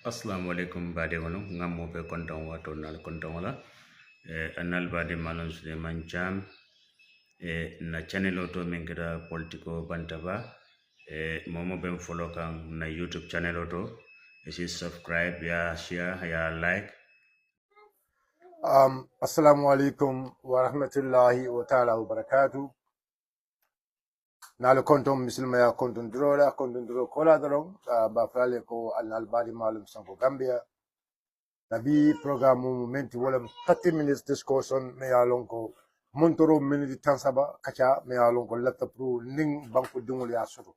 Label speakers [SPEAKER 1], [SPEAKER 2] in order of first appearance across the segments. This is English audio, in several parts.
[SPEAKER 1] Assalamu alaikum bade wono ngammo be konton wato nal konton wala anal bade manon Suleiman Jam na channel auto min kira Politiko Bantaba momo ben follow kan na YouTube channel auto isi subscribe ya share ya like.
[SPEAKER 2] Assalamu alaikum wa rahmatullahi wa ta'ala wa barakatuh. Nalo konton misilma ya konton duro kola daron ba fale ko al badi malum sanko Gambia. Nabi program momenti wala 30 minutes discussion me ya lonko montoro minute tansaba kacha me ya lonko lafta pro ning banku dungul ya soto.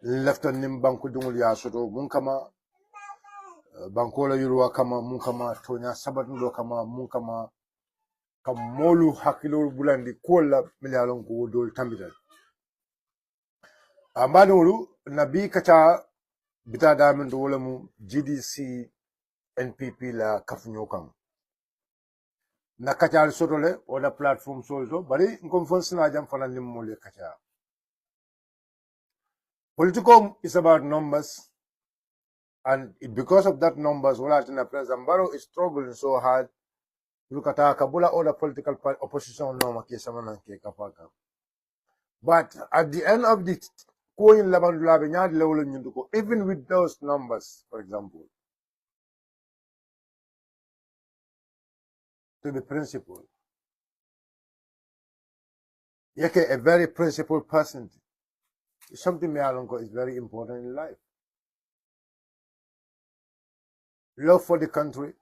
[SPEAKER 2] Lafta ning banku dungul ya soto mun kama bankola yurwa kama mun kama tonya sabatulo kama mun kama kam molu hakilo bulandi kola milyalon ko dol tambidal ambadolu nabi kacha bita damin do wala mu GDC NPP la kafunyo kan na kacha sotole wala platform sozo bari ngom fonsina jam fana nimmole kacha. Political is about numbers, and because of that numbers wala tina President Barrow is struggling so hard. Look at Kabula or the political opposition no kapaka. But at the end of the even with those numbers, for example, to the principle, a very principled person, something Mealonko is very important in life. Love for the country,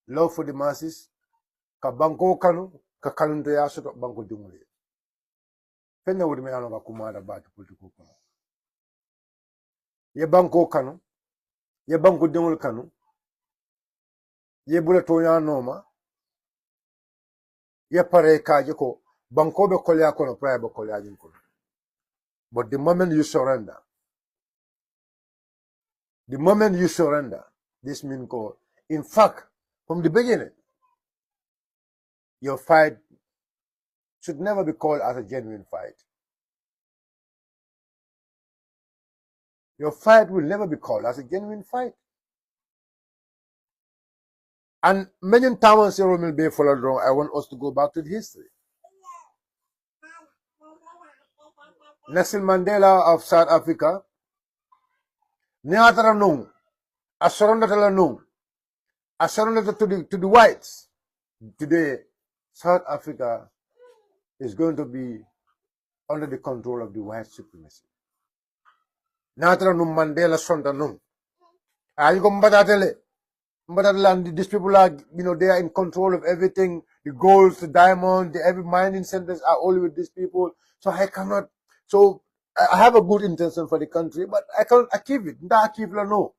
[SPEAKER 2] love for the masses, ka banko kanu, ka kanunto ya soto banko dumuli. Fenne wudi Mealonka kumada ba politiko kanu. Ye banko kanu, ye banko dumul kanu, ye bula tonya noma, ye pare kaje ko banko be kolya kono praye be kolya jin kono. But the moment you surrender, this means go. In fact, from the beginning, your fight should never be called as a genuine fight. Your fight will never be called as a genuine fight. And many times will be followed wrong. I want us to go back to the history. Nelson Mandela of South Africa, Neatara Nung, a surrendered to the whites. Today, South Africa is going to be under the control of the white supremacy. Neatara Nung Mandela Sonda Nung. These people are, they are in control of everything. The gold, the diamond, every mining centers are all with these people. So I cannot. So I have a good intention for the country, but I can't achieve it. No.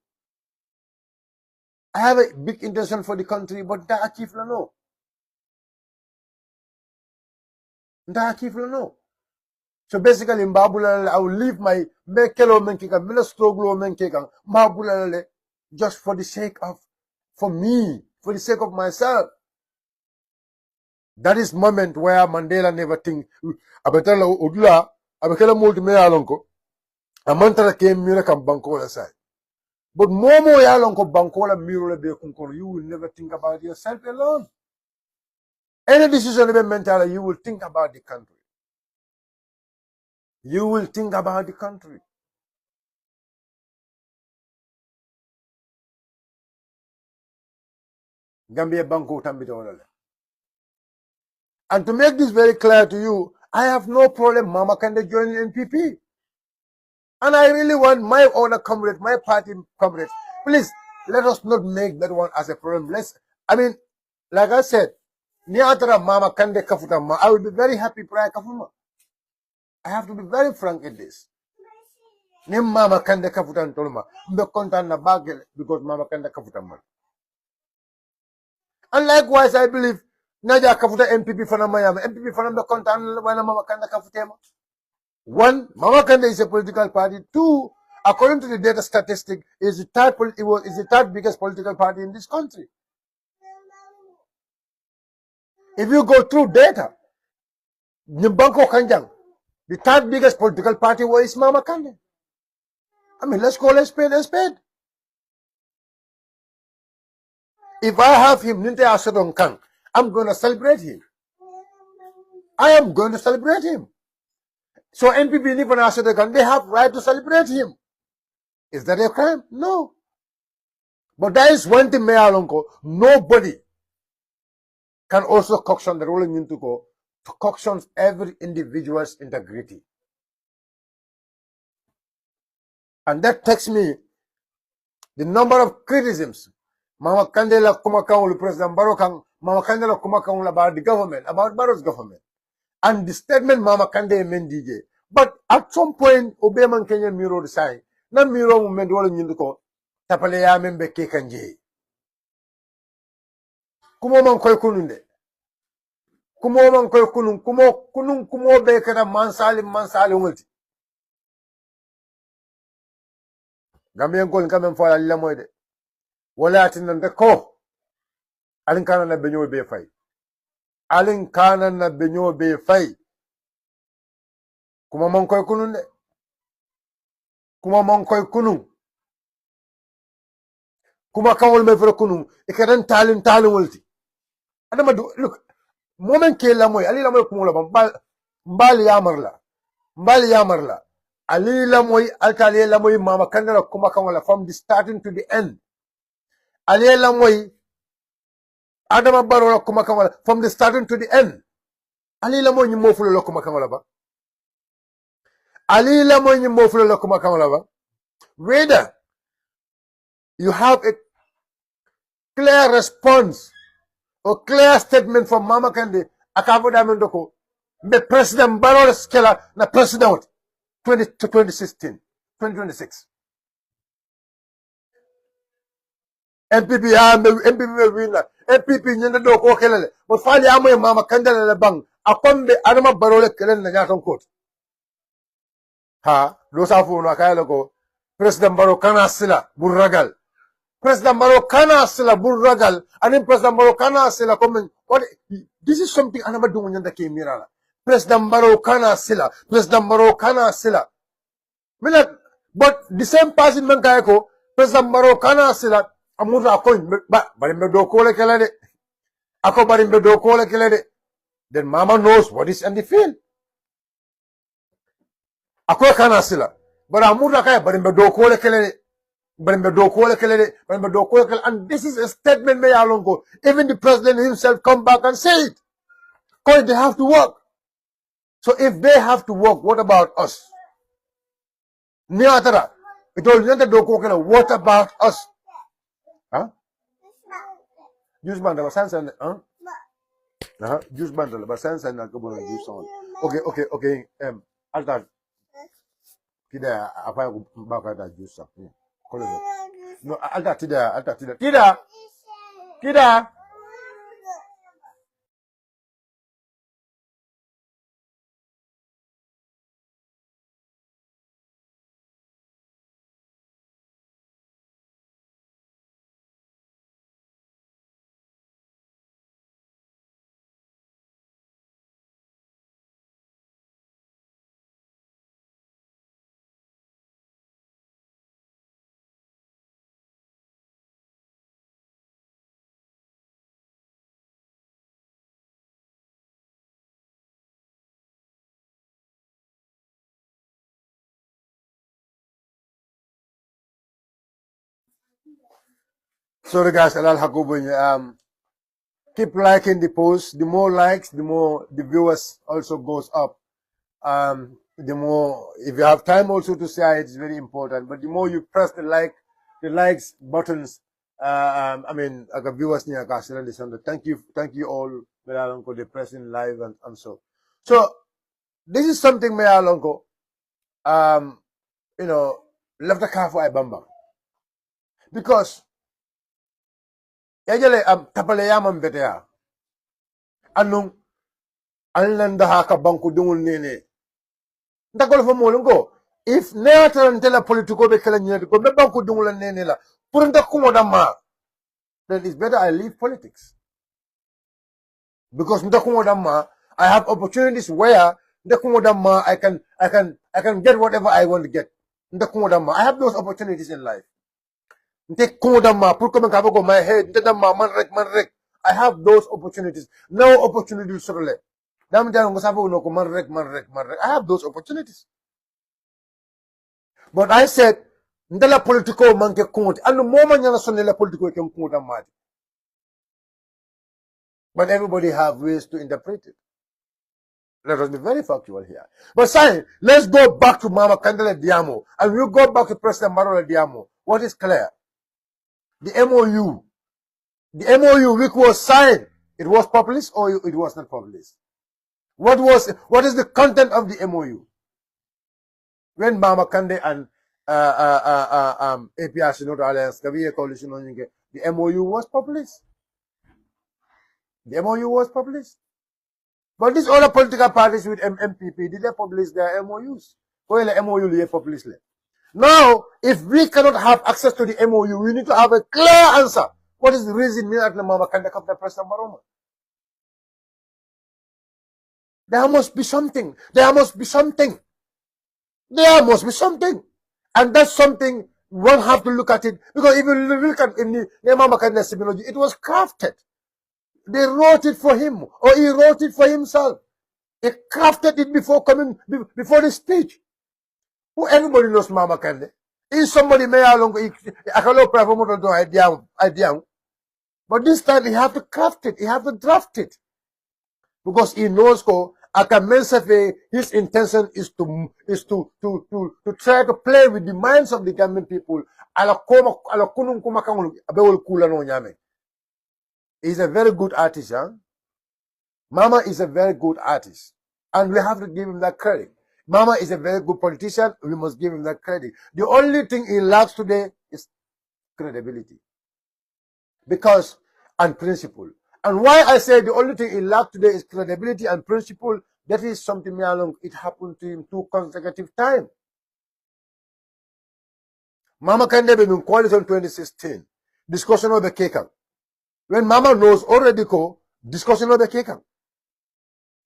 [SPEAKER 2] I have a big intention for the country, but no. So basically, I will leave my just for the sake of, for the sake of myself. That is moment where Mandela never think abatala udla abakela multi me alonko amantara came mira kam bankola side. But momo yalonko bankola miro be kunkono, you will never think about yourself alone. Any decision be mental, you will think about the country. You will think about the country. Gambia banko tambito. And to make this very clear to you, I have no problem Mama Kande joining NPP. And I really want my other comrade, my party comrade, please, let us not make that one as a problem. Like I said, Niatara Mama Kande Kafutama, I will be very happy prior Kafuma. I have to be very frank in this. Nim Mama Kande Kafutan Tolma, Mbe Kontan na Bagel because Mama Kande Kafutama. And likewise, I believe Naja Kafuta NPP Fanamayama, NPP Fanamba Kontan when Mama Kande Kafutema. One, Mama Kande is a political party. Two, according to the data statistic, is the third biggest political party in this country. If you go through data, Nyambanko Kanjang, the third biggest political party was Mama Kande. I mean, let's call a spade a spade. If I have him, Ninte Asadon Kang, I'm going to celebrate him. I am going to celebrate him. So NPP Nipan Asadon Kang, they have right to celebrate him. Is that a crime? No. But that is one thing, Mayalonko. Nobody can also caution the ruling into go to caution every individual's integrity. And that takes me the number of criticisms. Mama Kandela Kumakang, President Barokang, Mama Kandela Kumakang about the government, about Barrow's government. And the statement Mama Kande Mendije. But at some point, Obeman Kenya Miro design. Na Miro Mendolo Nyuko, Tapalea Membe Kekanje. Kumo man koy kununde. Kumo man koy kunun, kumo be kada mansali ngulti. Gambian ko nkamen fala lila moyde. Wala atinande ko. Alin kana na benyo be fay. Alin kana na benyo be fay. Kuma man koy kununde. Kuma man koy kunun. Kuma kawol me fere kunun. Ikadan talin wulti. Adama look. Moment ke la moy ali la moy kumo la mbali yamarla ali la moy altali la moy mama kandala kuma kawala from the starting to the end ali la moy adama baro kuma kawala from the starting to the end ali la moy ni mofulo la kuma kawala ba ali la moy ni mofulo la kuma kawala ba whether you have a clear response or clear statement from Mama Kande akavoda mendoko the President Barrow Skela na President 2016 2026 MPP winner MPP nyenda do ko kelele mo fali amoy Mama Kande le bang akombe adama Barrow le kelele na nyaton court ha do safu no kayelo ko President Barrow kana sila burragal President Barrow kana sila burragal and President Barrow kana sila comment what this is something anama dungo nyanda ke mirala President Barrow kana sila President Barrow kana sila but the same person man kayako President Barrow kana sila amuta ko barimbe do ko le kelede ako barimbe do ko le kelede then mama knows what is in the field ako kana sila but amuta kay barimbe do ko le kelede and this is a statement may alongo. Even the president himself come back and say it. Because they have to work. So if they have to work, what about us? What about us? Huh? Juice bundle, juice bundle, okay. Alta. Kida apa bakal ada juice. No, alta tidak. Sorry guys, keep liking the post. The more likes, the more the viewers also goes up. The more, if you have time also to share, it's very important. But the more you press the likes buttons, the viewers near thank you all, Melalonko, the pressing live and so. So this is something Melalonko, left the car for Ibamba. Because yajale tapale yaman betea anung alnanda haka banku dungul nene ndakol fo molungo if neata ntela politiko be kala nyede ko be banku dungul nene la pour ndakumo dama then it's better I leave politics because ndakumo dama I have opportunities where ndakumo dama I can get whatever I want to get I have those opportunities in life. Put my head, man rek. I have those opportunities. No opportunities sorole. I have those opportunities. But I said, ndala politiko manke konti. And the moment you're sonela politiko can konta mad. But everybody have ways to interpret it. Let us be very factual here. But saying, let's go back to Mama Candela Diamo. And we'll go back to President Marola Diamo. What is clear? The MOU. The MOU which was signed, it was published or it was not published? What is the content of the MOU? When Mama Kande and APRC North Alliance, the coalition, the MOU was published. The MOU was published. But these other political parties with MPP, did they publish their MOUs? Well, the MOU they published. Now, if we cannot have access to the MOU, we need to have a clear answer. What is the reason me at the Mama Kande come to President Baroma? There must be something. There must be something. There must be something. And that's something one have to look at it. Because if you look at in the Mama Kande symbiology, it was crafted. They wrote it for him, or he wrote it for himself. He crafted it before the speech. Who everybody knows Mama Kande. If somebody may along idea. But this time he have to craft it, he have to draft it. Because he knows his intention is to try to play with the minds of the Gambian people. He's a very good artist, huh? Mama is a very good artist. And we have to give him that credit. Mama is a very good politician. We must give him that credit. The only thing he lacks today is credibility. And principle. And why I say the only thing he lacks today is credibility and principle, that is something it happened to him 2 consecutive times. Mama Kande in coalition 2016, discussion of the Kekan. When Mama knows already discussion of the Kekan.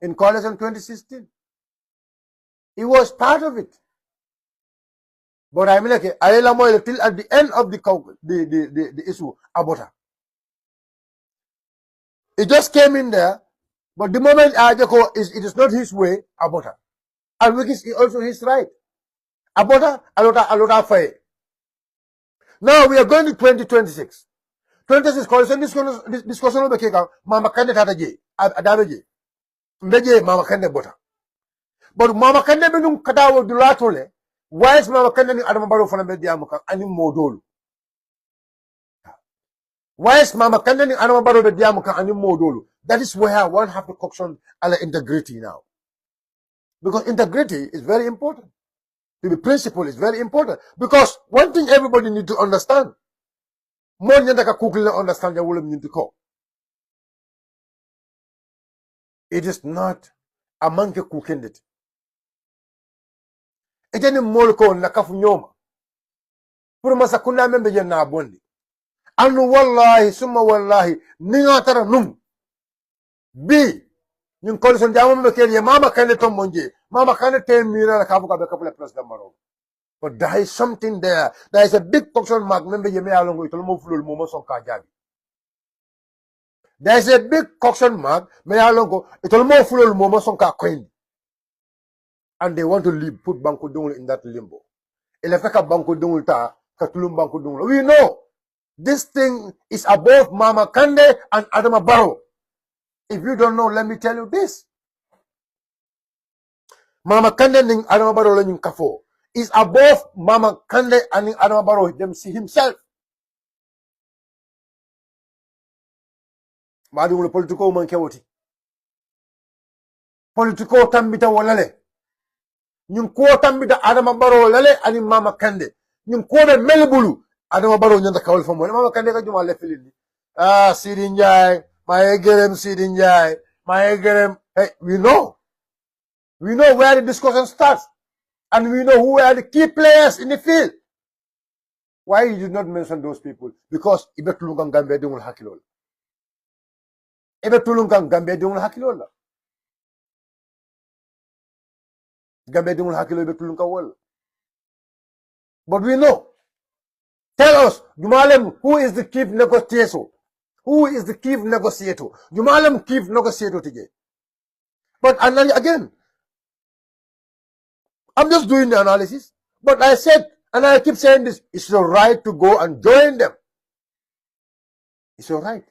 [SPEAKER 2] In coalition 2016. He was part of it. But I mean like till at the end of the issue about her. It just came in there, but the moment it is not his way about her. And which is also his right. About her, alota faye. Now we are going to 2026. 26 coalition discussion of the Keka, Mama Kande Tataji, Adabaji. Mbeje Mama Kande Bota. But Mama Kande Benum Kadawo Dulatole, why is Mama Kande Adamabaro for the Mediamuka and Modolu? Why is Mama Kande Adamabaro the Diamuka and Modolu? That is where one have to caution integrity now. Because integrity is very important. To be principle is very important. Because one thing everybody need to understand. More than understand it is not a monkey cooking it. It is more na kafu nyoma. Puro masakuna membe na abondi. Anu wallahi summa wallahi ninga tara num. B yung coalition jamu membe Mama Kande tomonje. Mama Kande te mira la kafu kabe kapula president Maro. But there is something there. There is a big question mark. There is a big question mark. And they want to put Banco Dungul in that limbo. We know this thing is above Mama Kande and Adama Barrow. If you don't know, let me tell you this. Mama Kande and Adama Barrow learning kafo is above Mama Kande and Adama Barrow himself. Madu politiko mankewoti. Politiko tambita walale. Nyum ko tambita Adama Barrow lale ani Mama Kande. Nyum ko be melbulu Adama Barrow nyanda kawal famo. Mama Kande ka juma le filini. Sidinjay, my gerem Sidinjay, my gerem. Hey, we know. We know where the discussion starts. And we know who are the key players in the field. Why you did not mention those people? Because Ibetulungan Gambia dungul hakilola. Ibetulungan Gambia dungul hakilola. Gambia dungul hakilola Ibetulungan wala. But we know. Tell us, Jumalem, who is the chief negotiator? Who is the chief negotiator? Jumalem chief negotiator today. But again, I'm just doing the analysis. But I said, and I keep saying this, it's your right to go and join them. It's your right.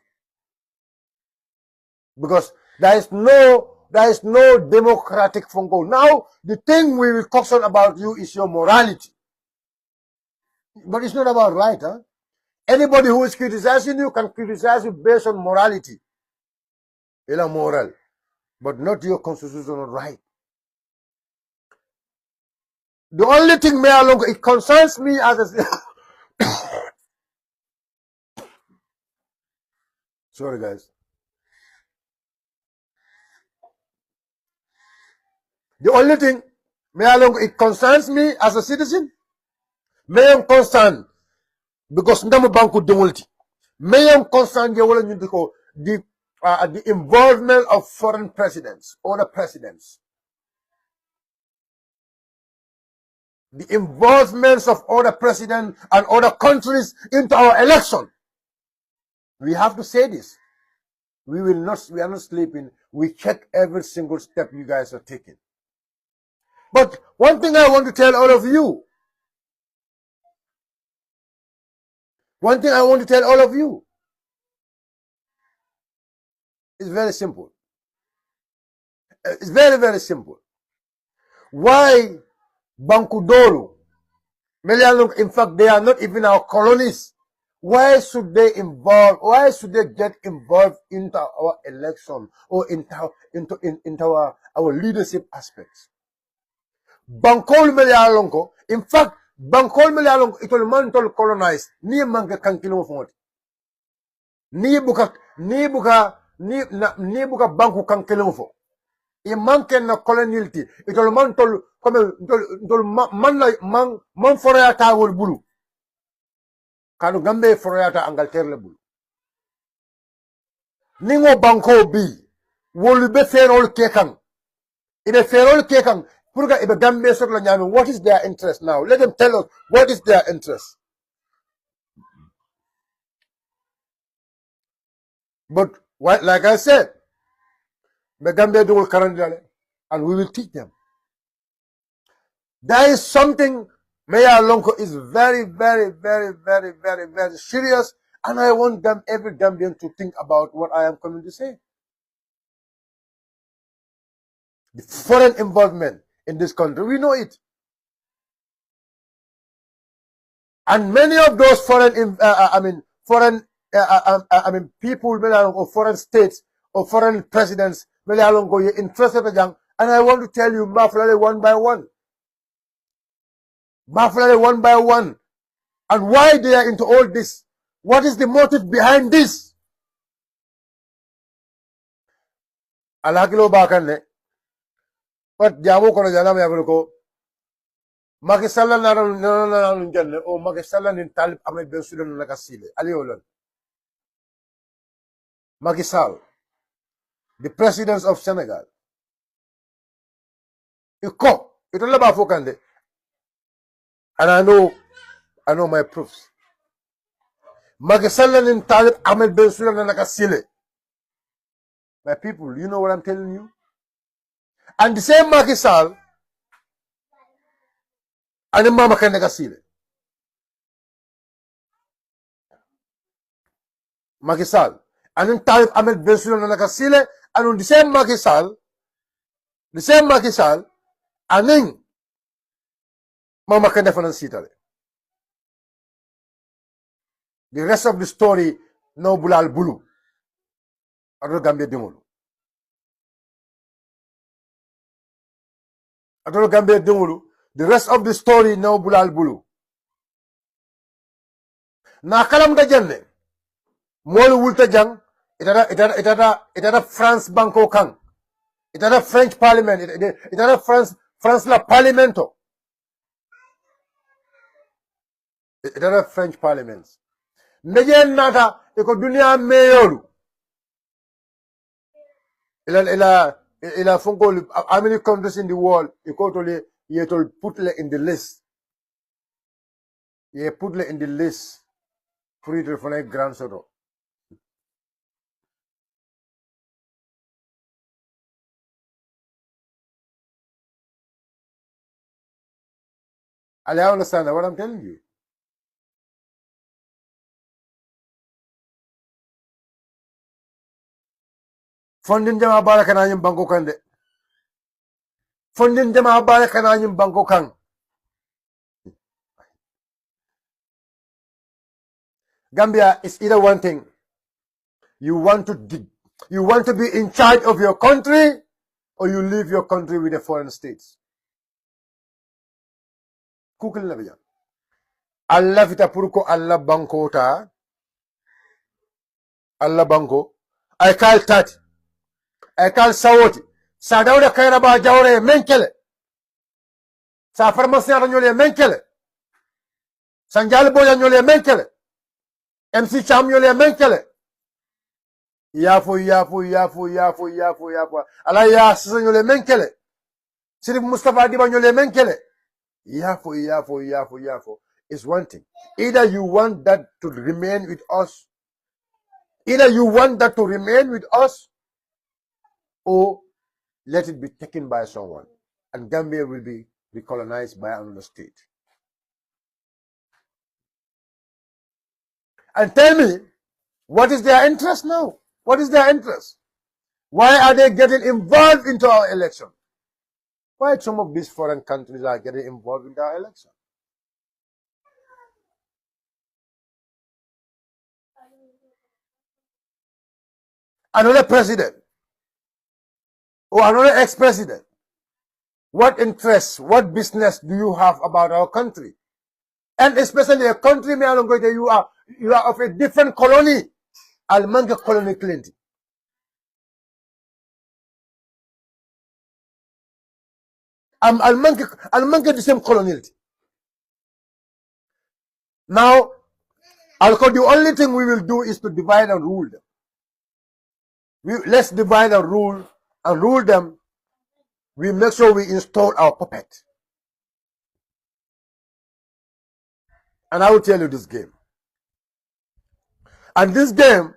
[SPEAKER 2] Because there is no democratic phone call. Now, the thing we will caution about you is your morality. But it's not about right, huh? Anybody who is criticizing you can criticize you based on morality. It's moral, but not your constitutional right. The only thing, it concerns me as a... Sorry, guys. The only thing, it concerns me as a citizen. May concern because ndamu banku demolti. May concern the involvement of foreign presidents, other presidents. The involvements of other presidents and other countries into our election. We have to say this. We are not sleeping. We check every single step you guys are taking. But one thing I want to tell all of you. It's very simple. It's very, very simple. Why Bankudoro? In fact, they are not even our colonies. Why should they get involved into our election or into our leadership aspects? Bankol Melialonko, in fact, Bankol Melialonko, it will man to colonize, ni manke kankilo font. Ni buka banku kankilo fo. I manke na coloniality, it will man to man forayata wol bulu. Kanu Gambia forayata Angleterre bulu. Ningo banko bi, wolu be ferol kekang. Ine ferol kekang. What is their interest now? Let them tell us what is their interest. But like I said, the Gambia will currently, and we will teach them. There is something Mayor Lonko is very, very, very, very, very, very serious, and I want every Gambian to think about what I am coming to say. The foreign involvement in this country, we know it. And many of those people, or foreign states, or foreign presidents, you're interested in them. And I want to tell you, Maflale one by one. And why they are into all this. What is the motive behind this? Alakilo bakane. But jamu kono jana me abuloko. Makisala na njane o makisala ni talib Ahmed Ben Sudan na kasile. Aliolon. Makisal, the president of Senegal. Iko, ito laba fokande. And I know my proofs. Makisala ni talib Ahmed Ben Sudan na kasile. My people, you know what I'm telling you? And the same Makisal, and mama kende kasile. Makisal. And then Talib Ahmed Ben Sudan na kasile, and on the same Makisal, and then mama kende finansitale. The rest of the story, no bulal bulu. Adol Gambia dimolu. The rest of the story, no bulal bulu. Na kalam da jenne. Molu wulta jang, itara France banko kang. Itara French parliament, itara France la parlamento. Itara French parliaments. Nejen nata, iko dunia meyoru. Ila funko, how many countries in the world, iko tole, yetol put in the list. ye put le in the list pour it for like grand soto. I understand what I'm telling you. Funding jama bala kana nyim banko kan de. Funding jama bala kana nyim banko kan. Gambia is either one thing. You want to be in charge of your country, or you leave your country with the foreign states. Kukul na biya. Allah vita purko Allah banko ta. Allah banko. I call tat. I call sawoti. Sa dawda kayra ba jawre menkele. Sa pharmacien nyole menkele. Sanjal boya nyole menkele. MC Cham nyole menkele. Yafo. Ala ya sisa nyole menkele. Sirif Mustafa Diba nyole menkele. Yafo. It's one thing. Either you want that to remain with us, or let it be taken by someone, and Gambia will be recolonized by another state. And tell me, what is their interest now? What is their interest? Why are they getting involved into our election? Why some of these foreign countries are getting involved in our election? Another president or another ex-president, what interest, what business do you have about our country? And especially a country you are of a different colony. Almanka colony Clinton. Almanka the same coloniality. Now, the only thing we will do is to divide and rule them. Let's divide and rule them. We make sure we install our puppet. And I will tell you this game. And this game,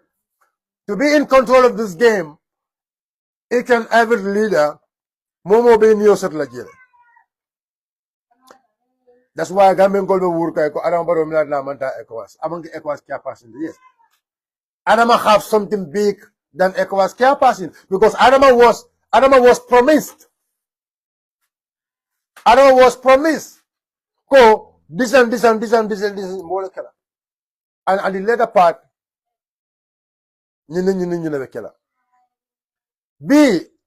[SPEAKER 2] to be in control of this game, each and every leader, Momo be Niyosat Lajere. That's why Gambian Golden Wurka, Adam Baromila Namanta ECOWAS. Among the ECOWAS care person, yes. Adama have something big than ECOWAS care person, because Adama was promised. Adama was promised. Go, this and this more killer. And the later part, B,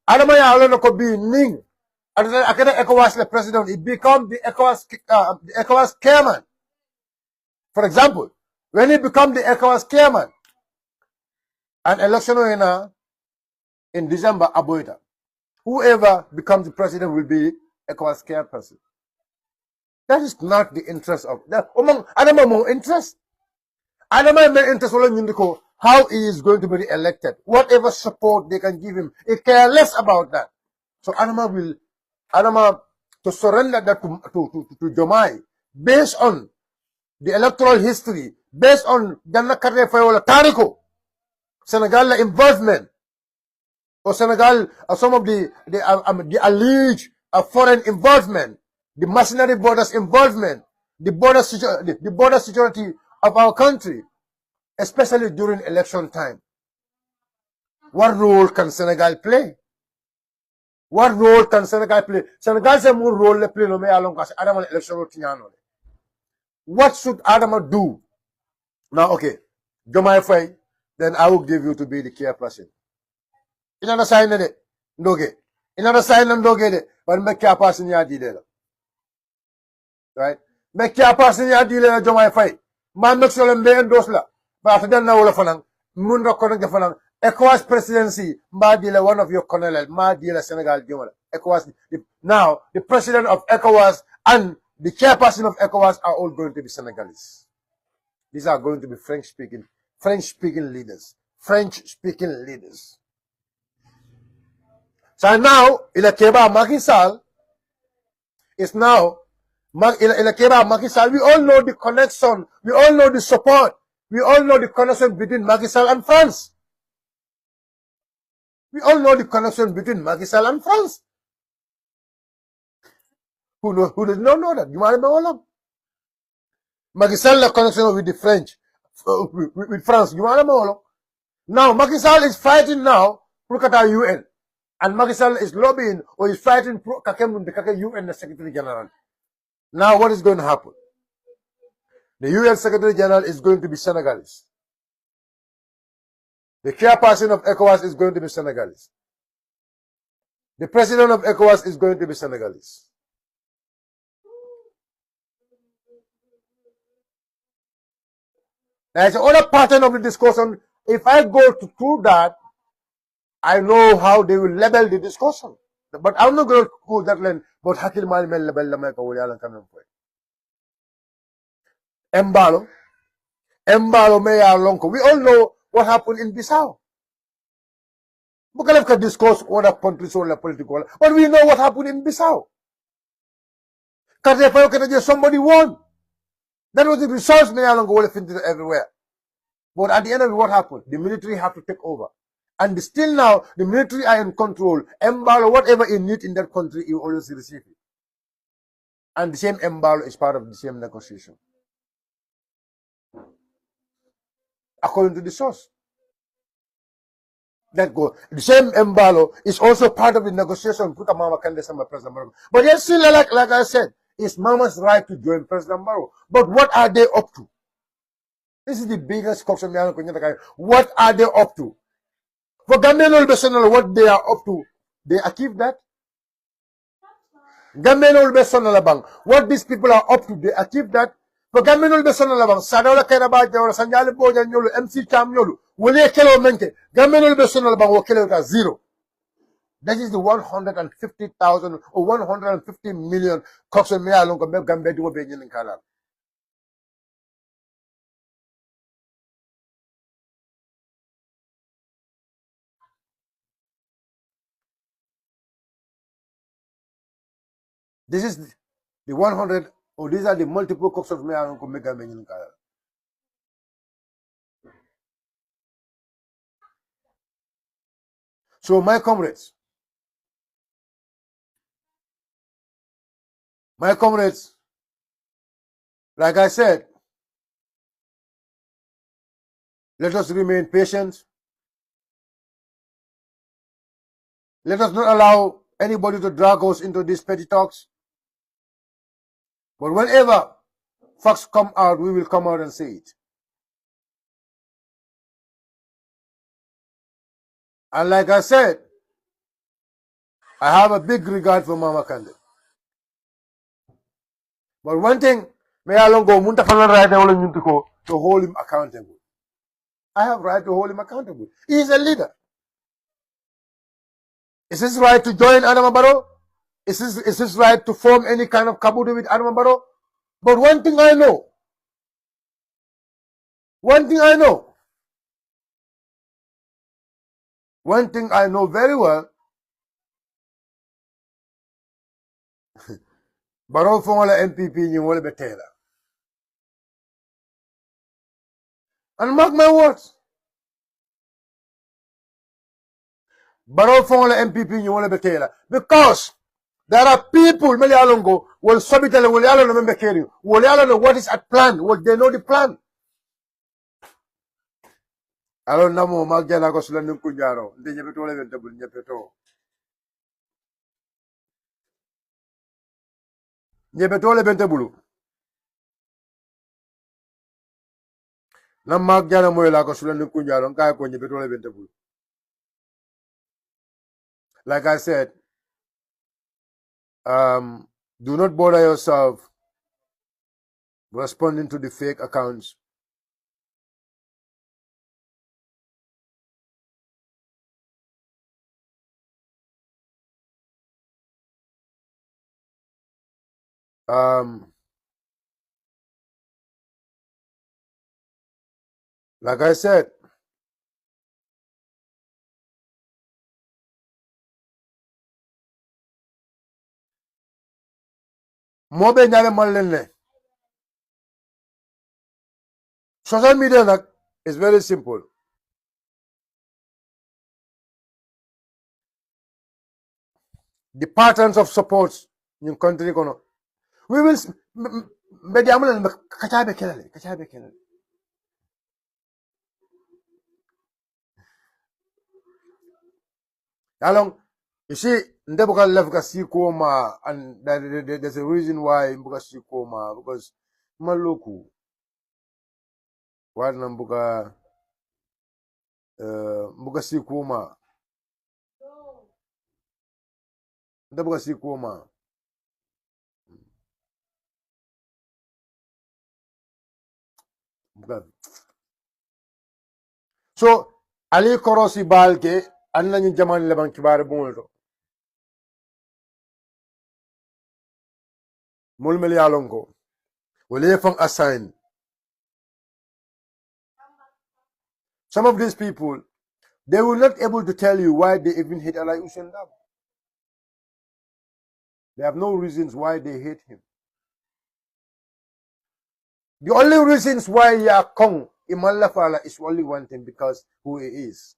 [SPEAKER 2] Adama ya alone ko B ning. And then akada ECOWAS the president, it become the ECOWAS chairman. For example, when he become the ECOWAS chairman, an election in December aboita, whoever becomes the president will be ECOWAS chairperson. That is not the interest of that. Adama more interest. Adama may interest how he is going to be elected. Whatever support they can give him, he cares less about that. So Adama to surrender that to Jomai based on the electoral history, based on Ganna Kare Fayola Tariko, Senegal involvement, or Senegal, some of the alleged foreign involvement, the mercenary borders involvement, the border security of our country, especially during election time. What role can Senegal play? What role can Senegal play? Senegal say more role play no me along kasi Adama election tinyano. What should Adama do? Now, okay, Jomai Faye, then I will give you to be the chairperson. Inana sign it, ndoge. Inana sign ndoge de, but make chairperson ya di de. Right? Make chairperson ya di de Jomai Faye. Man make sure mbe endorse la. But after that, now fanang, mun record fanang. ECOWAS presidency, Madila, one of your colonel, Madila Senegal Jumala. ECOWAS, now the president of ECOWAS and the chairperson of ECOWAS are all going to be Senegalese. These are going to be French-speaking leaders. French-speaking leaders. So now, Ilakeba Macky Sall is now Macky Sall, we all know the connection, we all know the support, we all know the connection between Macky Sall and France. We all know the connection between Macky Sall and France. Who does not know that? You might know Macky Sall the connection with the French, with France. You might know. Now Macky Sall is fighting now for the UN, and Macky Sall is lobbying or is fighting for the UN the Secretary General. Now what is going to happen? The UN Secretary General is going to be Senegalese. The chairperson of ECOWAS is going to be Senegalese. The president of ECOWAS is going to be Senegalese. There's another pattern of the discussion. If I go through that, I know how they will label the discussion. But I'm not going to go that length. But Hakil Malmel label the America will yalan coming for it. Embalo Maya Lonko. We all know what happened in Bissau. We can discuss other countries or political, but we know what happened in Bissau. Because somebody won. That was the results Maya Lonko will everywhere. But at the end of it, what happened? The military have to take over. And still now, the military are in control. Embalo, whatever you need in that country, you always receive it. And the same Embalo is part of the same negotiation. According to the source. That go. The same Embalo is also part of the negotiation. Put a Mama Candace and President Barrow. But yet still, like I said, it's Mama's right to join President Barrow. But what are they up to? This is the biggest question. What are they up to? For Gambian what they are up to, they achieve that. Gambian what these people are up to, they achieve that. For Gambian Sadaula Karabaja or Sanjali Boja Nyolu, MC Cham Nyolu, Wole Kelo Menke, Gambian will kill it at zero. That is the 150,000 or 150 million Cox and Mea Longo Gambia to obey in Canada. This is the 100, or these are the multiple Cox of Mea Longo Mega in Canada. So, my comrades, like I said, let us remain patient. Let us not allow anybody to drag us into these petty talks. But whenever facts come out, we will come out and say it. And like I said, I have a big regard for Mama Kande. But one thing, may I long go to hold him accountable. I have right to hold him accountable. He is a leader. Is his right to join Adama Barrow? Is his right to form any kind of kabudu with Adama Barrow? But one thing I know very well, Barrow Fongola NPP you will be Taylor. And mark my words. Barrow Fongola NPP you will be Taylor. Because there are people, many alongo, will submit will know what is at plan, what they know the plan. I don't know more Magana Goslan Kunjaro, the Jepeto eventable Jepeto. Jepeto eventable. Nam Magana Moela Goslan Kunjaro, Kako Jepeto eventable. Like I said, do not bother yourself responding to the fake accounts. Like I said, Mobe nyale malene. Social media is very simple. The patterns of support in country kono. We will kachabe kelele. Along, you see, Ndebuka left Sikoma, and there's a reason why Mbuka Sikoma, because Maluku, why Nambuka Mbuka Sikoma, Ndebuka Sikoma. So, Ali Korosi Balke, Anna Jaman Leban Kibar Buldo. Mulmeli Alongo. Will assign. Some of these people, they will not able to tell you why they even hate Ali Usendab. They have no reasons why they hate him. The only reasons why Yakong Imalla Fala is only one thing, because who he is.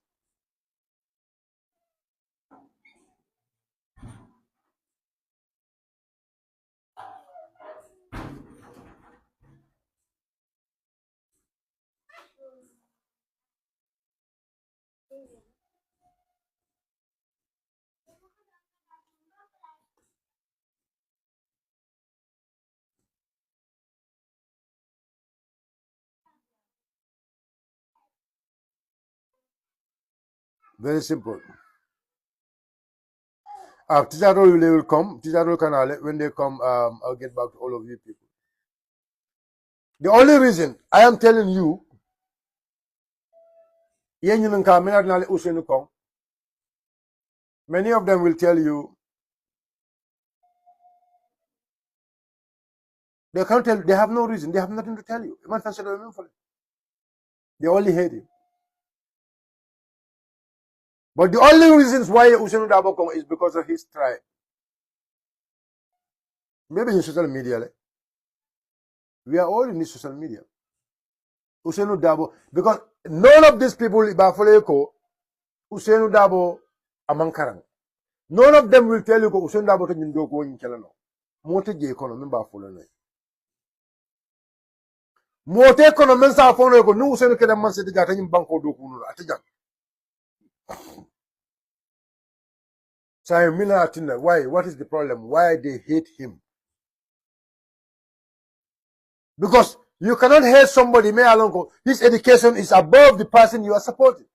[SPEAKER 2] Very simple. Tizaro will come. Tizaro Canale, when they come, I'll get back to all of you people. The only reason I am telling you, many of them will tell you, they can't tell, they have no reason, they have nothing to tell you. They only hate you. But the only reasons why Usenu Dabo is because of his tribe. Maybe in social media. We are all in this social media. Usenu Dabo, because none of these people, Usenu Dabo Amankarang. None of them will tell you Usenu Dabo to Nindoko in Kelano. Mote J economy Bafolo. Mote economy Safono, no Usenu Kedaman said the Jatan Banco Dokunu Atijan. So I mean, why? What is the problem? Why they hate him? Because you cannot hate somebody, his education is above the person you are supporting.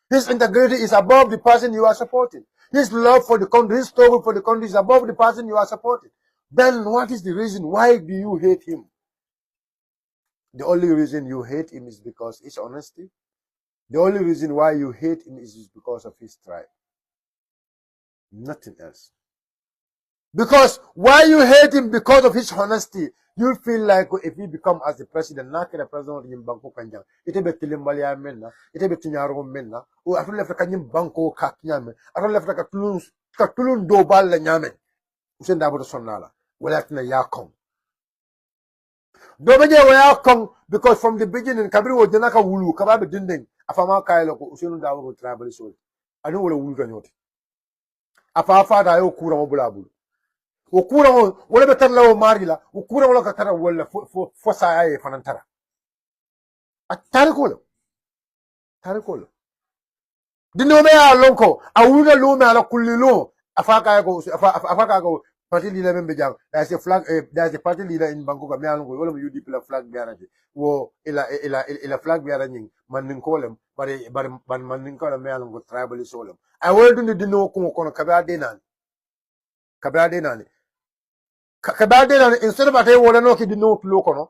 [SPEAKER 2] His integrity is above the person you are supporting. His love for the country, his struggle for the country is above the person you are supporting. Then what is the reason? Why do you hate him? The only reason you hate him is because his honesty. The only reason why you hate him is because of his tribe. Nothing else. Because why you hate him? Because of his honesty. You feel like if he become as the president, not the president in Banco Kanjang, it be Tilimbalia Mena, it be Tinyaro Mena, or I don't left like a Banco Kakyame, I don't left like a Tulun Dobal Yame, send about the Sonala, well at Yakong. Dobaja Yakong, because from the beginning, Kabri was Denaka Wulu, Kababi Dinding, Afama Kailo, Usunu Dawo travel soul. I know what a Wulu. Afafa Dayo Kura Mobulabu. Ukura wala betar lawo marila ukura wala katara wala fo saya fanantara tarikolo dino me ya lonko awuna lo me ala kullilo afaka go party leader membe jang there's a flag there's a party leader in Bangkok me alongo wala UDP la flag biaraje wo ila flag biaraje man nin kolem bare man nin kolem me alongo tribal solem I want to dino ko kono kabade nani instead of I want to know the no to locono,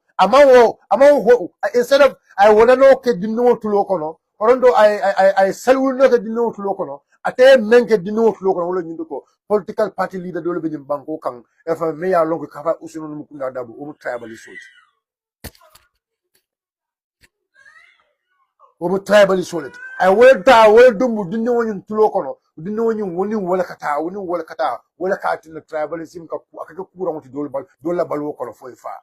[SPEAKER 2] instead of I want to know the no to locono, or I sell will not the no to locono, I tell men get the no to locono, political party leader do in Bangkok, if I may along with Kava Usun Mukunda Dabu, tribal issues. Tribal solid. I will ta will do didn't want you to look on didn't want you winning Walakata winning Walakata Walakat in the tribalism dola baloko for far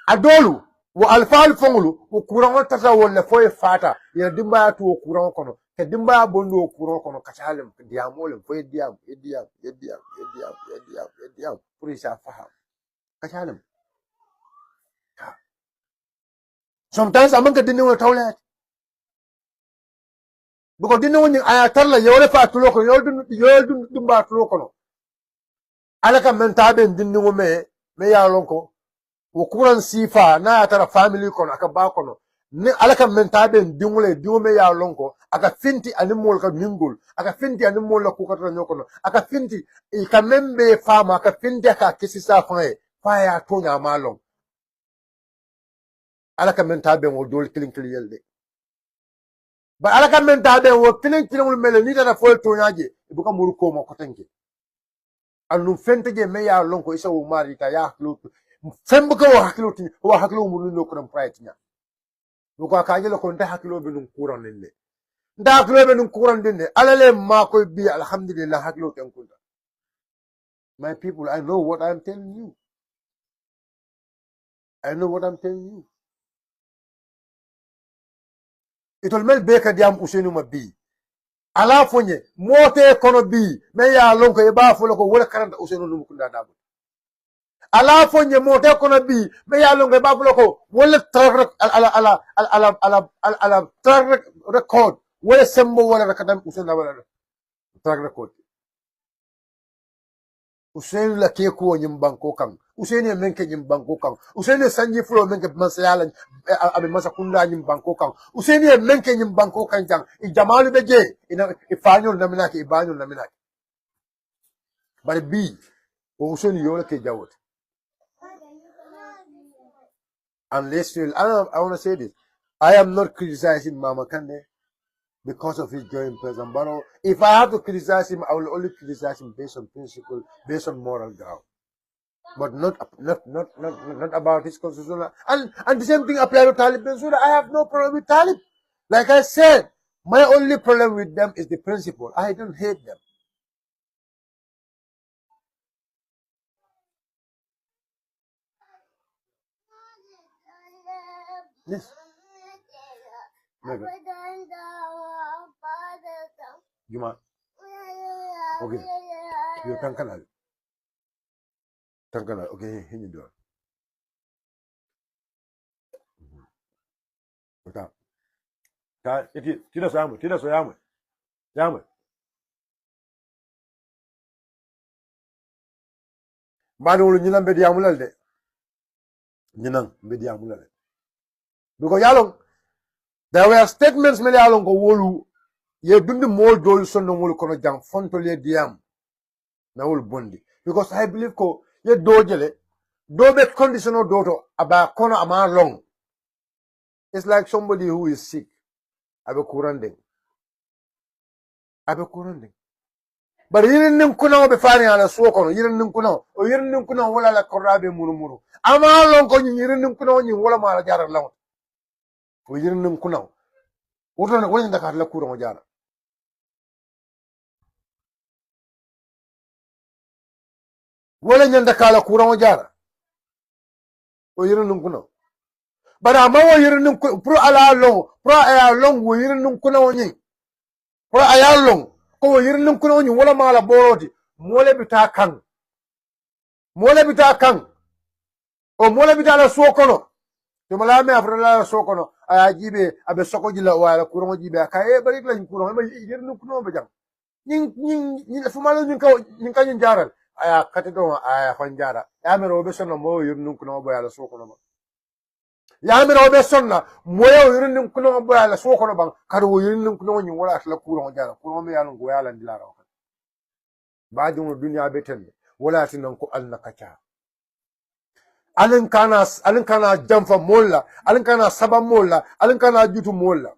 [SPEAKER 2] adolu wo alfal fongulu wo kurango tata wolle foye fata ya dimba tu wo kurango kono ke dimba bondo wo kurango kono kachalem diamolem foye diam pour isa faham kachalem sometimes amanka dinne wo tawlet because dinne woni aya tarla yole fa tulo ko yol dimba tulo kono alaka mentabe dinne wo me ya lonko wo kuran sifa na tara family kono aka ba kono ni alaka mentabe dingule diume ya lonko aka finti animal ka mingul aka finti animal la ku ka nyokono aka finti e ka membe fama aka finti aka kisisa fa ya tonya malong alaka mentabe wo dol kilin yelde ba alaka mentabe wo kilin wol mele ni tara fo tonyaje ibuka muru ko mo ko tanke anu fente je me ya lonko isa wo mari ta ya lutu fembuka wa hakilo mulu no kuran pride nya buko akajelo ko nda hakilo be nun kuran nende nda hakilo be nun kuran dinde alale ma ko bi alhamdulillah hakilo ten kunta my people I know what I'm telling you itol mel be ka diam usenu mabbi ala fonye mote kono bi me ya lonko e ba fo ko wala karanta usenu no mukunda dabu ala fonye mote kono bi me ya longo ba bloko wala track ala track record wala sembo wala rakadam usen la wala track record usen la ke ko nyim banko kan usen e menke nyim banko kan usen e sanji flo menke masayala abe masakunda nyim banko kan usen e menke nyim banko kan jang i jamalu beje ina ifanyol namina ke ibanyol namina bari bi o usen yola ke jawot. Unless I want to say this, I am not criticizing Mama Kande because of his joining President Barrow. If I have to criticize him, I will only criticize him based on principle, based on moral ground, but not about his constitutional. And the same thing applies to Talib Bensouda. I have no problem with Talib. Like I said, my only problem with them is the principle. I don't hate them. Yes. Juma. Okay. You tankanal. Okay, here you do. Wata. Ta tida so yamu. Yamu. Manu lu nyina mbedi yamu lalde. Nyina mbedi yamu lalde. Because yalong there were statements made along go wolu ye dundi mol dol sonno mol kono jang fonto le diam na wol bondi because I believe ko ye dojele do be conditional doto aba kono ama long. It's like somebody who is sick abe kurande but yirin nim kuna be fani ala so kono yirin nim kuna wala la korabe murumuru ama long ko yirin nim kuna nyi wala mala jarar law o yirin nim kuna woto na woni ndaka la kuro mo jara wala nyanda kala kuro mo jara o yirin nim kuna bara ma wo yirin nim pro ala long wo yirin nim kuna woni pro aya long ko wo yirin nim kuna woni wala mala boroti mole bita kan o mole bita la so kono to mala me afra la so kono aya jibe abe soko jila wala kuro jibe akaye bari la kuro ma yirin kuno be jang nin fumalo nin kan jaral aya katido aya fanjara ya me robe sonno mo yirin kuno bo yala so kono ba ya me robe sonna mo yirin kuno bo yala so kono ba kado wo yirin kuno nyin wala la kuro jara kuro me yala go yala ndilara ko ba jum dunya beten wala tinan ko alnakacha alin kana jamfa molla alin kana saba molla alin kana jutu molla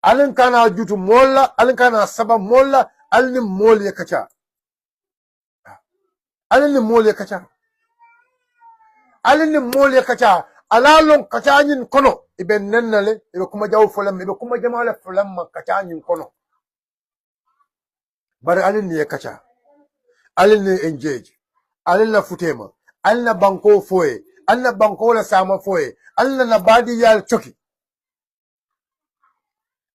[SPEAKER 2] alin kana jutu molla alin kana saba molla alin moli kacha alin moli kacha alalon kacanyin kono ibe nennale ibe kuma jaw folam ibe kuma jamala folam ma kacanyin kono bari alin ne kaca alin ne engage alin na futema alin na banko foye alin na banko la sama foye alin na badi yal choki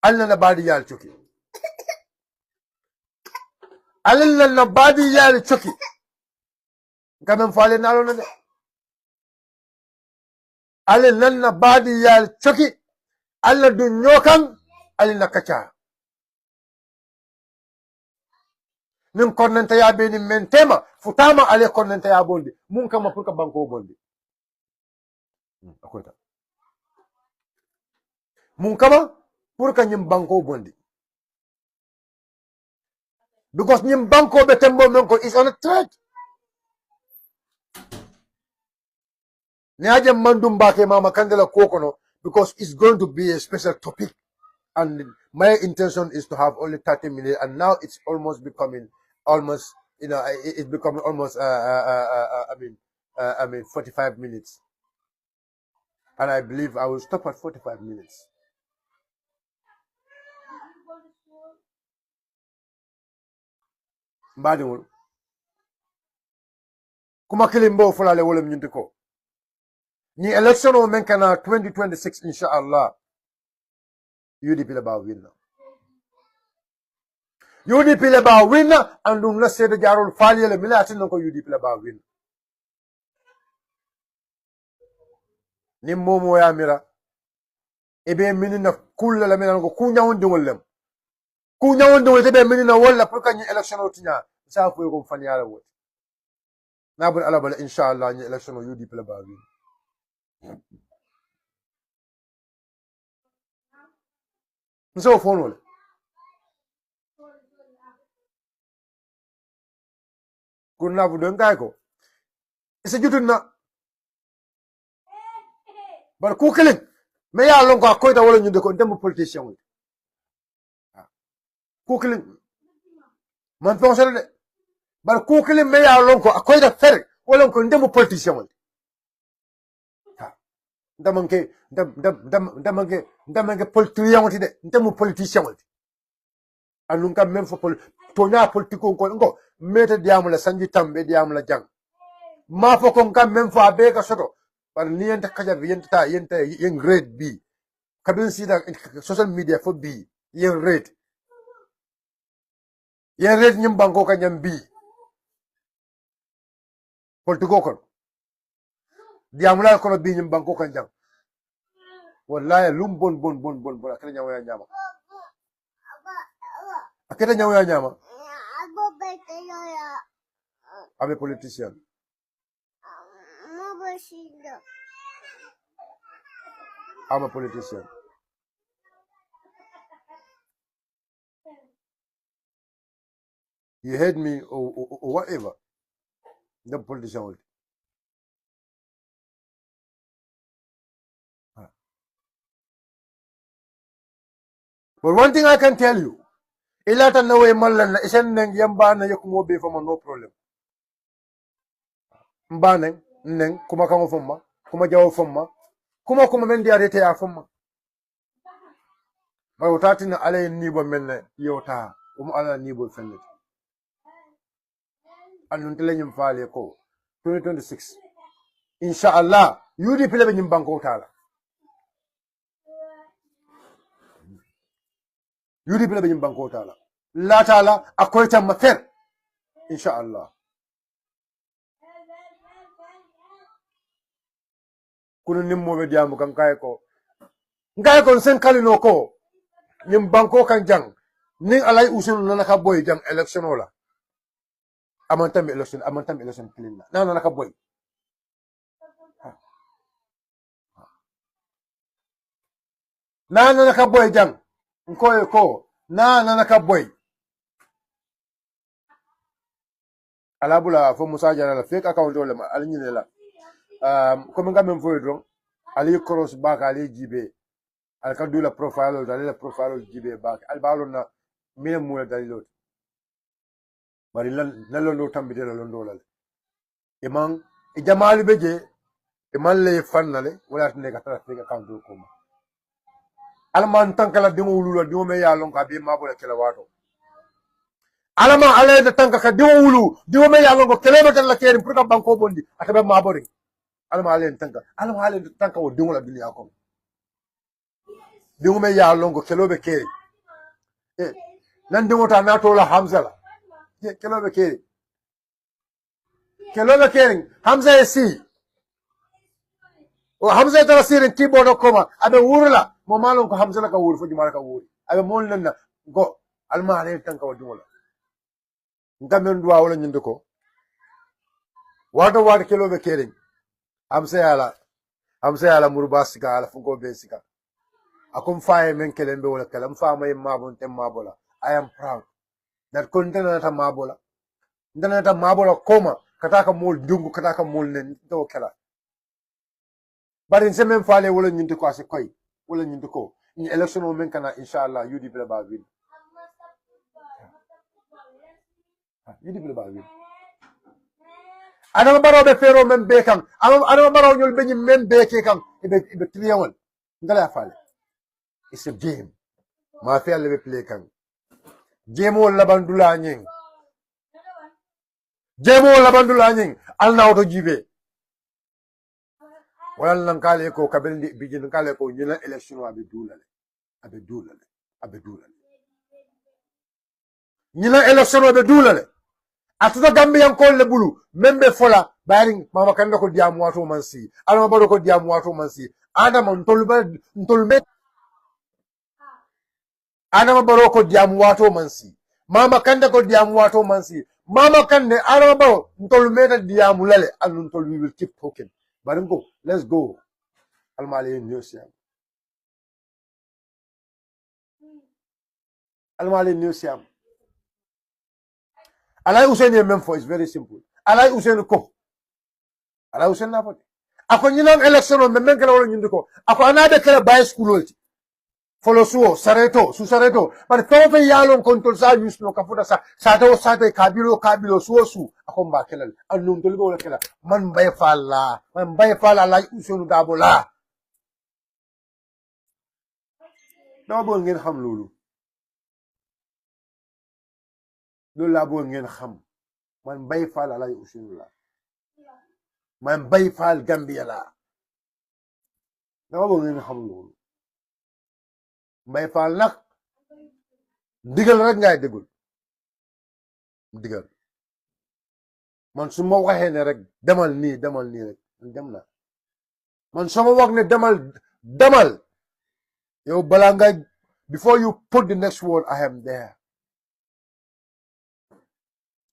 [SPEAKER 2] alin na badi yal choki alin na badi yal choki kamen fale nalo na de alin na badi yal choki alla du nyokan alin na kaca nin konnenta ya be ni mentema futama ale konnenta ya bondi mun kama pour ka banko bondi akoyta mun kama pour ka nyim banko bondi because nyim banko be tembo men ko is on a threat ne aje mandum bake mama kandela kokono because it's going to be a special topic and my intention is to have only 30 minutes and now it's almost becoming almost it's becoming almost I mean 45 minutes and I believe I will stop at 45 minutes. Mbadiwul kuma kilimbo fulale wolem nyinti ko ni election o men kana 2026 inshallah UDP le ba winna UDP le ba winna andum la sede jarol faliyele milati non ko UDP le ba winna ni momo ya mira ebe minina kulla la mena ko kunyawon dingol lem kunyawon dingol tebe minina wala pour ka ni election o tinya sa fu ko fan yala wot na bul ala bala inshallah ni election o UDP le ba winna nso phone wala kunna bu don kay ko ise jutuna bar ku kelin me ya lon ko akoyta wala ñu de ko dem politicien wi ku kelin man pensel de bar ku kelin me ya lon ko akoyta fer wala ko dem politicien wi ndamanke politicien wi de dem politicien wi anun kam même fo to nya politiko ko ngo meta diamula sanji tambe diamula jang ma fo ko kam même fo abe ka soto par ni yenta kaja yenta yen grade B kabin sida social media fo B yen rate nyim banko ka nyam B politiko ko diamula ko B nyim banko ka jang wallahi lum bon akena nyawaya nyama aketa nyawaya nyama abe politician I'm a politician. You heard me or whatever. The politician will. But one thing I can tell you, ilata na way malan na isen neng yamba na yakumo be fama no problem. Mbaneng neng kuma kango fama, kuma jawo fama, kuma mendi arete ya fama. Ba utati na ale nibo menne yota, ala nibo fenne. Anun tele nyim faale ko 2026. Inshallah, UDP lebe nyim banko tala. UDP lebe nyim banko tala. La tala akoyta mafer. Inshallah. Kunu nimmo be diamu kan kay ko sen kalino ko nyim banko kan jang ning alay usul na naka boy jang election wala amantam election clean na naka boy na naka boy jang ko na naka boy alabula fo musa jara la fake account wala ma aligne la comme nga même foy don ali cross back ali jibe al kadu la profile dali la profile jibe back al balona mine mula dalilot bari lan londo tambide la londo lal imam e jamaali beje Imalle fannale wala tne ka tara ka kanto ko alman tankala dimo wulu dimo me ya lon ka be mabula kala wato alama ale de tanka ka dimo wulu dimo me ya lon ko kelebe tan la keri pour ka banko bondi atabe mabori alama ale tanka alama ale de tanka wo dimo la duniya ko dimo me ya lon ko kelobe keri nan dimo ta nato la hamza la kelobe keri hamza e si o hamza tara sirin keyboard ko ma abe wurla mo malon ko hamza la ka wuri fo jumala ka wuri abe mon nan go alma ale tanka wo dimo la ngamen duwa wala nyinde ko wato wato kelobe keri hamza yala muruba sika ala funko be sika akum faye men kelembe wala kalam fa may mabon tem mabola. I am proud that kontena ta mabola ndana ta mabola koma kataka mol dungu kataka mol nen do kala bari se men faale wala nyinde ko ase koy wala nyinde ko ni election o men kana inshallah UDP la ba win UDP la ba win adama baro be fero men be kan adama baro nyol be men be ke kan ibe triawal ngala faale. It's a game. Mafia lebe play kan. Game o labandula nying. Al na auto jibe. Wala nan kale ko kabel bijin kale ko nyina election abe dulale. Nyina election abe dulale. Atuta Gambian ko le bulu membe fola baring mama kanda ko diamu wato mansi. Alama baro ko diamu wato mansi. Adama ntolbe Adama baro ko diamu wato mansi. Mama kande ko diamu wato mansi. Mama kande Adama baro ntolu meta diamu lale and ntolu we will keep talking. Baringo, let's go. Almali Newsiam. Alai Usain Memfo is very simple. Alai Usain ko. Alai Usain na pati. Ako nyinam election on memben kala wala nyindiko. Ako anade kala bay school ulti. Follow suo sareto but tofe yalon control sa use no kafuta sa sate kabilo suo akomba kelal annum tolgo wala kala man bay falla la usunu dabola no bo ngeen xam lolu la bo ngeen xam man bay falla la usunu la man bay fall Gambia la no bo ngeen xam lolu Mbay Fall nak digal rek ngay degul digal man suma waxe ne rek demal ni rek dem na man sama wax ne demal yow bala nga before you put the next word I am there.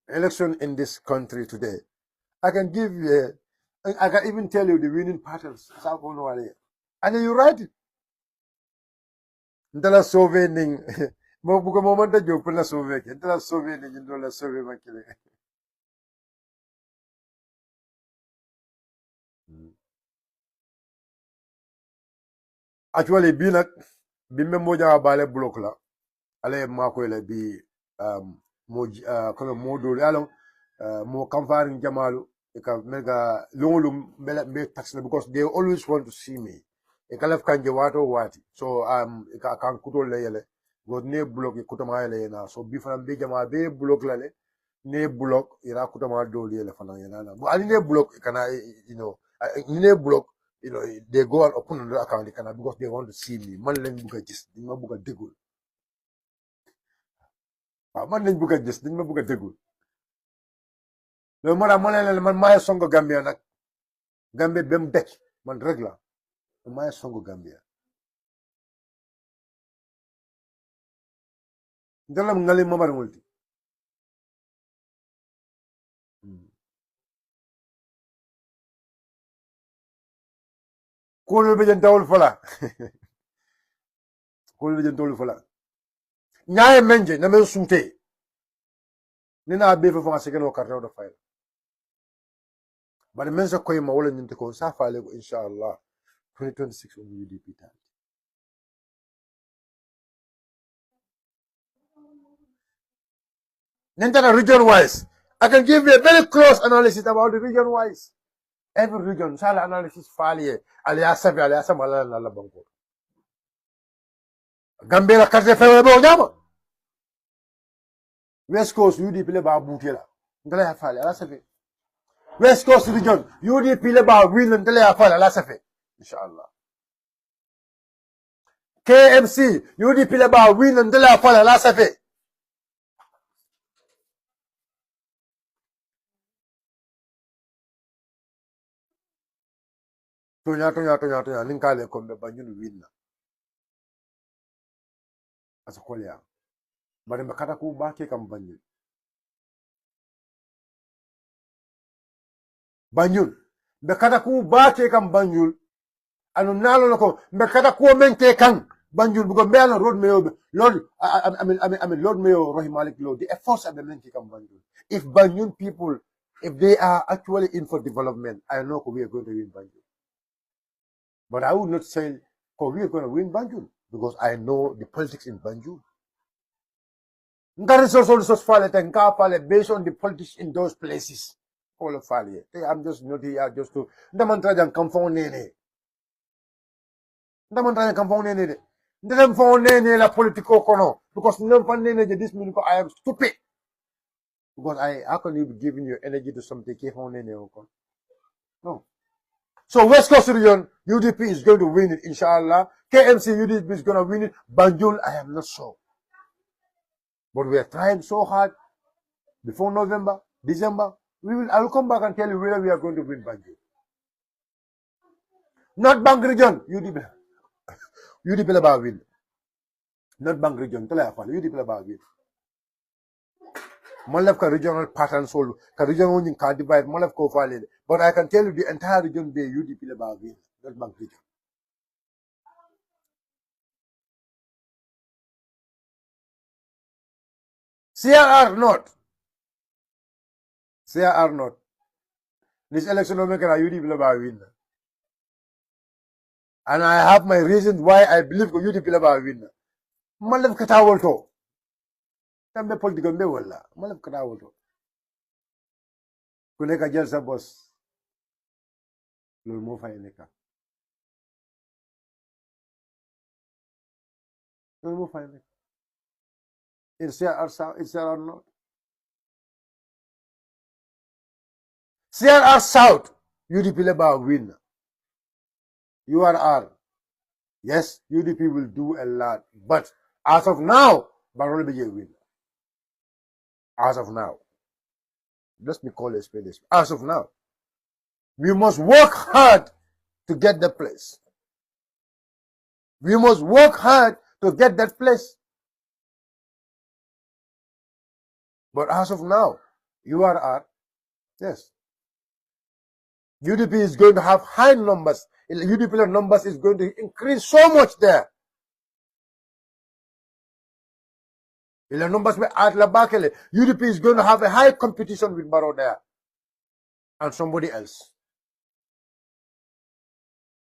[SPEAKER 2] Election in this country today I can give you I can even tell you the winning patterns and you write it. Ndala sauver ning mo buko mo manta jopo la sauver ke ndala sauver ning ndola sauver makile actually bi nak bi membo jawa bale block la ale mako le bi mo comme modo alon mo kamfaring jamalu e ka mega longolum be tax because they always want to see me e kalaf kanje wati so e ka kan kutol le yele go ne block e kutama yele na so bi fam be jama be block la le ne block ira kutama do yele fana yana na bo ani ne block kana ne block they go and open another account kana because they want to see me man lañ buga gis dañ ma buga degul man lañ buga gis dañ ma buga degul lo mara mo leen man maay songo Gambia nak Gambia bem dekk man rek la maay songo Gambia ndalam ngali mamar multi kolo be jentawul fala kolo be jentawul fala ñaaye menje na men suute nina be fa fa sekeno kartaw do fayla bari men sa koy ma wala ñinte ko sa faale ko inshallah 2026 on UDP time Nintendo region wise I can give you a very close analysis about the region wise every region sala analysis falie aliya safi aliya samala la banko Gambia la carte fewe bo nyama West Coast UDP le ba butela ndala ya fale ala safi West Coast region UDP le ba win ndala ya fale ala safi inshallah KMC UDP le ba win ndala ya fale ala safi tonya ninkale kombe banyunu winna asa kolya bari makata ku ba ke kam banyul be kata ku ba ke kam banyul anu nalo lako be kata ku men ke kan banyul bugo melo road mayo lord I mean Lord Mayo Rahim Malik Lo the efforts of the men ke kam banyul if banyul people if they are actually in for development I know we are going to win banyul but I would not say we are going to win banyul because I know the politics in banyul that is also fale tenka fale based on the politics in those places all of fale I'm just not here just to ndamantra jang kamfon nene ndamantra jang kamfon nene ndem fon nene la politiko kono because ndem fon nene this mean I am stupid because how can you be giving your energy to something ke fon nene oko no so West Coast region UDP is going to win it inshallah KMC UDP is going to win it Banjul I am not sure but we are trying so hard before November, December. I will come back and tell you where we are going to win Banjul. Not Bank region, UDP. UDP la win. Not Bank region, UDP la win. Malaf ka regional pattern solo. Ka region only can divide. Malaf ko fale. But I can tell you the entire region be UDP la win. Not Bank region. CRR not. This election will make a UDP la win. And I have my reasons why I believe UDP la win. Malaf katawol to. Tambe political mbe wala. Malaf katawol to. Kuneka jel sa boss. Lol mo fay neka. Lol mo fay neka. It's CRR not. CRR South, UDP Labour win. URR, yes, UDP will do a lot. But as of now, Barolo will win. As of now. Let me call it spade. As of now. We must work hard to get that place. We must work hard to get that place. But as of now, URR, yes. UDP is going to have high numbers. UDP numbers is going to increase so much there. The numbers at Labakele, UDP is going to have a high competition with Barrow there. And somebody else.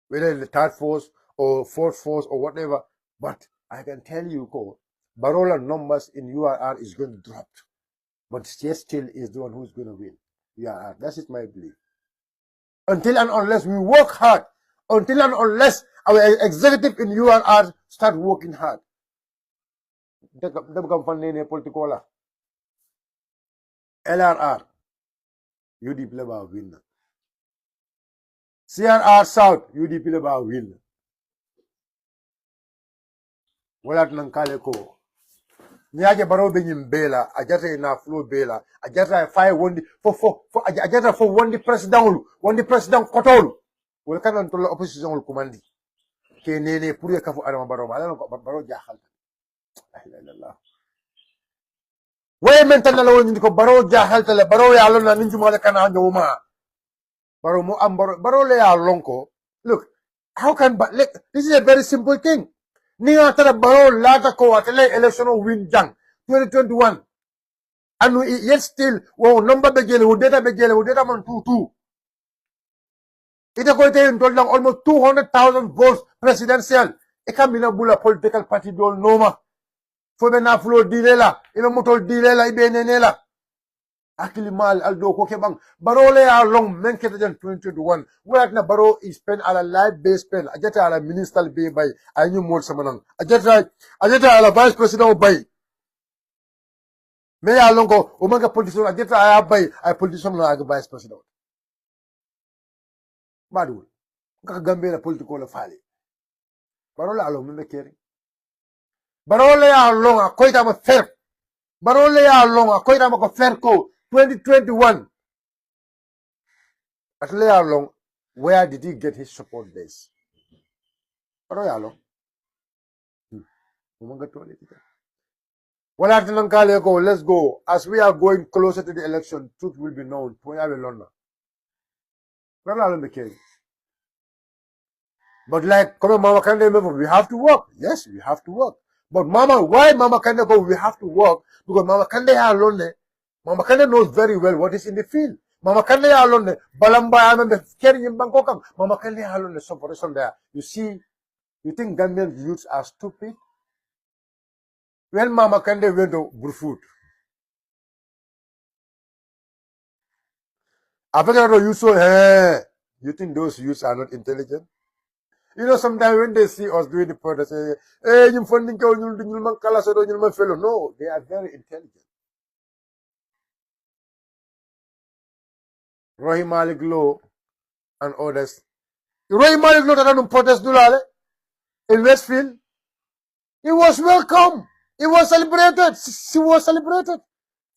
[SPEAKER 2] Whether in the third force or fourth force or whatever. But I can tell you, Barrow numbers in URR is going to drop. But still is the one who is going to win. URR. That is my belief. Until and unless we work hard, until and unless our executive in URR start working hard. Politiko LRR, UDP Labour win. CRR South, UDP Labour win. Walat nang kale ko. Niaje Barrow benyim bela, ajata ina flow bela, ajata fire one ajata for one the president kotol. Wala kanan to opposition ul kumandi. Ke nene pour kafu adama Barrow, ala ko Barrow jahal. La ilaha. Way mental na lawon ko Barrow jahal tale Barrow ya lon na ninju mo kana nyuma. Barrow mo am Barrow le ya lonko. Look, how can this is a very simple thing. Ninga tara Barrow lata ko atele election win jang 2021 and yet still number begele data man 22 ita ko ite intol lang almost 200,000 votes presidential e kamina bula political party dol noma fo be na flow dilela ino motol dilela ibe nenela Akili mal aldo ko ke bang baro le ya long men ke den 2021 wala na baro is spend ala live base spend ajata ala minister be bay ay ñu mol sama nang ajata ala vice president bay me ya long ko o manga politician ajata ay bay ay politician na aga vice president madul ka gambe la politiko la fali baro la long me kere baro le ya long a koy ta ma fer baro le ya long a koy ta ma ko fer ko 2021 at le ya long. Where did he get his support base? Royalo. Let's go. As we are going closer to the election, truth will be known. But like Mama Kande, we have to work. Yes, we have to work. But why Mama Kande go? We have to work because Mama Kande alone. Mama Kande knows very well what is in the field. Mama Kande alone. Balamba, I remember carrying in Bangkok. Mama Kande alone. Some there. You see. You think Gambian youths are stupid? When Mama Kande went to Burfoot, after you saw, you think those youths are not intelligent? You know, sometimes when they see us doing the protest, they say, hey, you funding fellow. No, they are very intelligent. Rohim Malik Law and others. Rohim Malik Law that protest in Westfield. He was welcome. He was celebrated. She was celebrated.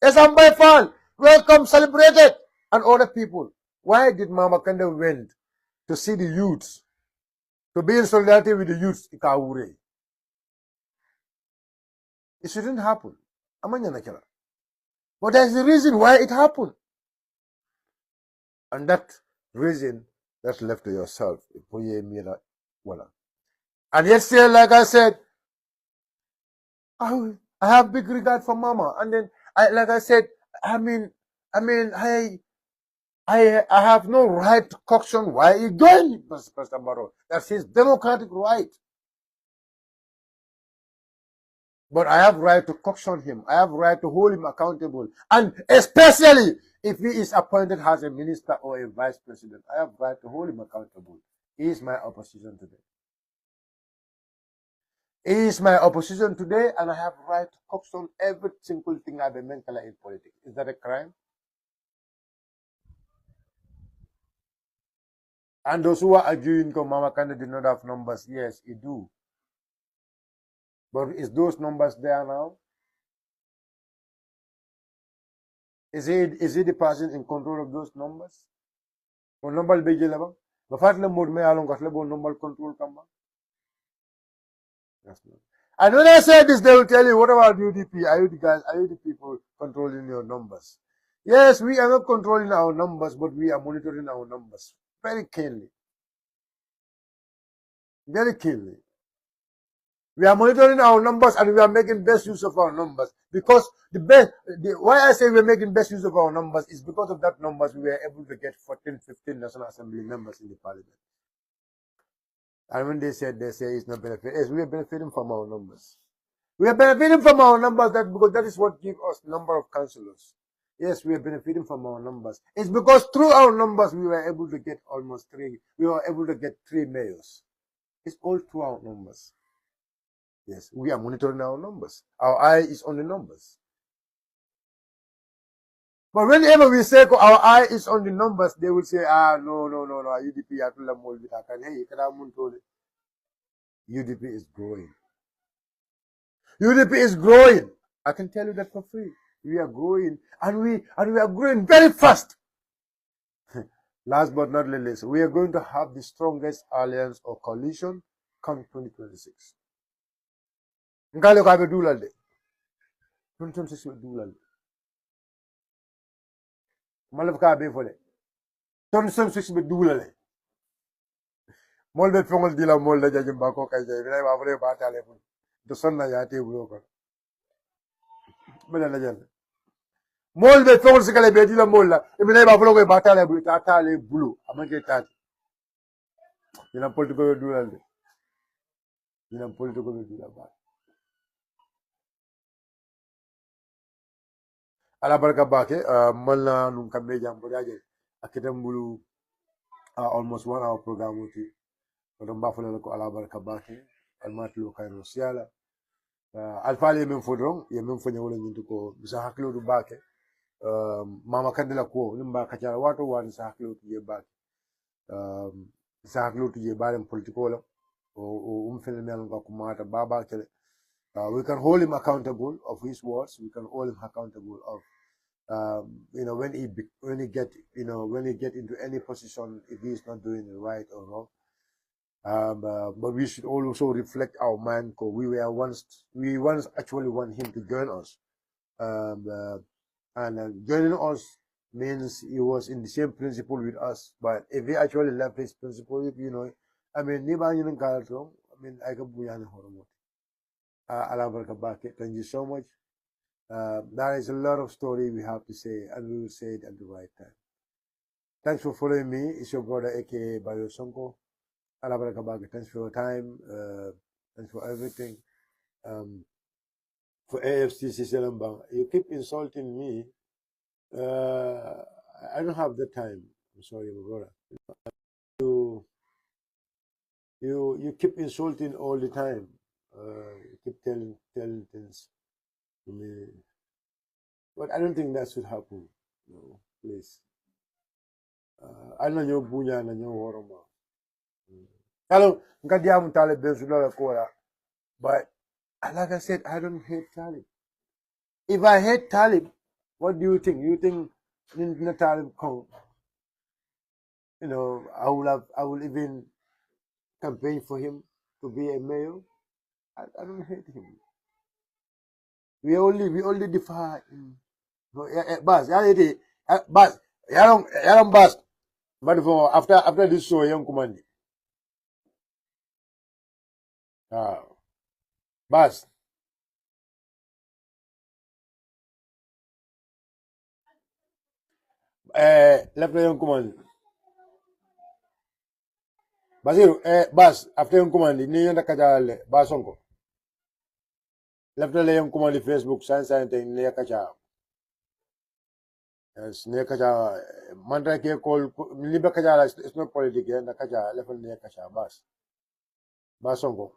[SPEAKER 2] Esambay Fall, welcome, celebrated. And other people. Why did Mama Kande went to see the youths, to be in solidarity with the youths? It shouldn't happen. But there's a reason why it happened. And that reason, that's left to yourself. And yesterday, like I said, I have big regard for Mama. And then, like I said, I have no right to question why he joined Pastor Barrow. That's his democratic right. But I have right to question him. I have right to hold him accountable. And especially if he is appointed as a minister or a vice president, I have right to hold him accountable. He is my opposition today. He is my opposition today, and I have right to question every single thing I've been mentioned in politics. Is that a crime? And those who are arguing that Mama Kande did not have numbers, yes, he do. But is those numbers there now? Is he the person in control of those numbers? Or number be jelaba? The fact that more me along got level number control come. That's not. And when I say this, they will tell you, what about UDP? Are you the people controlling your numbers? Yes, we are not controlling our numbers, but we are monitoring our numbers very keenly. Very keenly. We are monitoring our numbers and we are making best use of our numbers. Because why I say we're making best use of our numbers is because of that numbers we were able to get 14, 15 National Assembly members in the parliament. And when they say it's not benefit, yes, we are benefiting from our numbers. We are benefiting from our numbers because that is what gives us number of councillors. Yes, we are benefiting from our numbers. It's because through our numbers we were able to get almost 3. We were able to get 3 mayors. It's all through our numbers. Yes, we are monitoring our numbers. Our eye is on the numbers. But whenever we say our eye is on the numbers, they will say, no, UDP UDP is growing. UDP is growing. I can tell you that for free. We are growing, and we are growing very fast. Last but not least, we are going to have the strongest alliance or coalition come 2026. Ngale ko abe dulal de 2026 dulal malaf ka be fole 2026 be dulal mol be fongol dila mol la jajum ba ko kay jay bi ba fole ba tale fu do sonna ya te bulo ko bela la jall mol be fongol sikale be dila mol la e bi ba fole ko ba tale bu ta tale bulo amake tati dina politiko dulal de dina politiko dulal ba. ala barka bake malna num kambe jambo daje akitam bulu almost 1 hour program wuti don bafula ko ala barka bake almatlu kayro siala alfali men fodron ye men fanya wala nyintu ko bisa haklo du bake mama kandela ko nimba kacala wato wani sa haklo tu je bake sa haklo tu je balem politiko la o fele mel ko mata baba kele we can hold him accountable of his words. We can hold him accountable of, when he get into any position, if he is not doing it right or wrong. But we should also reflect our mind, because we once actually want him to join us. And joining us means he was in the same principle with us. But if he actually left his principle, I mean, I can thank you so much. There is a lot of story we have to say, and we will say it at the right time. Thanks for following me. It's your brother, aka Baiyo Sonko. Thanks for your time. Thanks for everything. For AFCC Selambang, you keep insulting me. I don't have the time. I'm sorry, my brother. You keep insulting all the time. You keep telling things to me. But I don't think that should happen. No, please. I know you bunya na you horoma. Hello, ngadia mutale bensula kola. But like I said, I don't hate Talib. If I hate Talib, what do you think? You think in Talib come? I will even campaign for him to be a mayor. I don't hate him. We only defy him. No, Bas, Bas, Yaron Bas. But for after this show, young command. Bas. Left young command. Basiru, Bas, after young command, ni yanda kajale, Bas Sonko. Left young command Facebook, science thing, near kaja. Yes, near kaja. Mandra ke call, Liba kaja, it's not politics, and the kaja, left near kaja, Bas Sonko.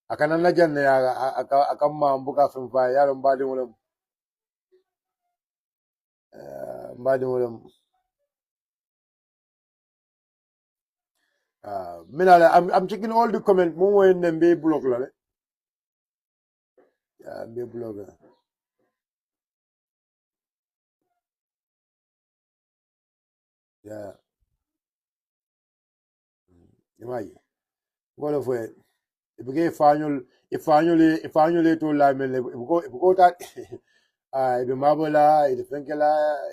[SPEAKER 2] Akana na jan akama mbuka fimfa yaro mbadi mulem I'm checking all the comments mo in them be blog la be blog yeah imagine golo fue ibige ifanyole to la men go that ibe mabola ibe fenkela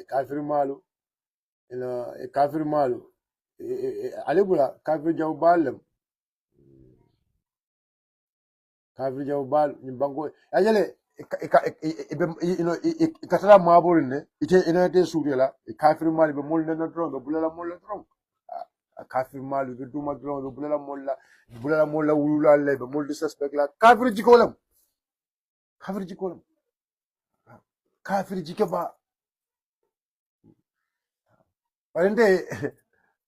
[SPEAKER 2] kafir malu kafir malu alibula kafir jaw balem kafir jaw bal ni bango ajele ikatara maborin ne ite ina te surela kafir malu be mol na dron be bulala mol na dron kafir malu be duma dron be bulala molla wulula le be mol disrespect la kafir jikolam kafir jikaba walende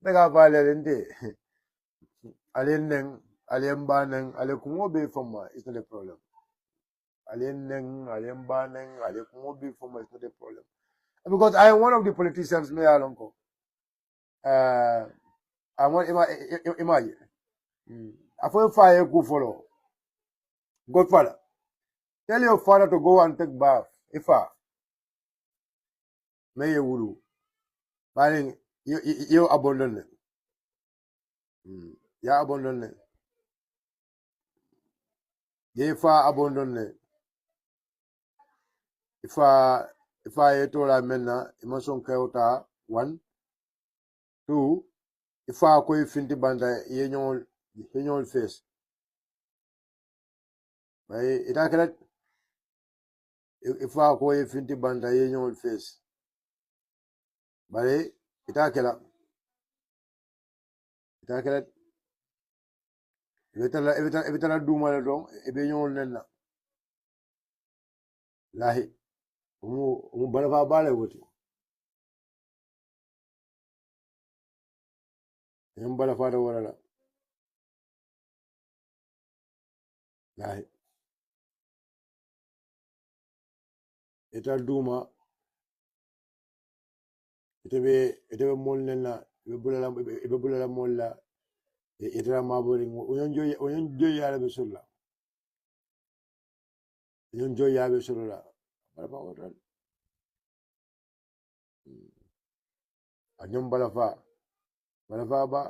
[SPEAKER 2] daga bale lende alenen alembanen alekumo be fama is not a problem alenen alembanen alekumo be fama is not a problem because I am one of the politicians me alonko I want imagine after fire go follow Godfather, tell your father to go and take bath. If may you will, but you abandon it. You abandon it. If I abandon it, if I told I menna, emotion kauta 1, 2. If I go finti banda yenol face. But it accurate. If I go finti banda yenol face. But it accurate. It accurate. Every time I do my wrong, it be your nena. Lahi. umu balafa bale woti yam balafa da wala lahi ita duma ite be mol nenna be bulala molla ita mabori onyon joy yala be sulla onyon joy yala be sulla balafa wala anyom balafa ba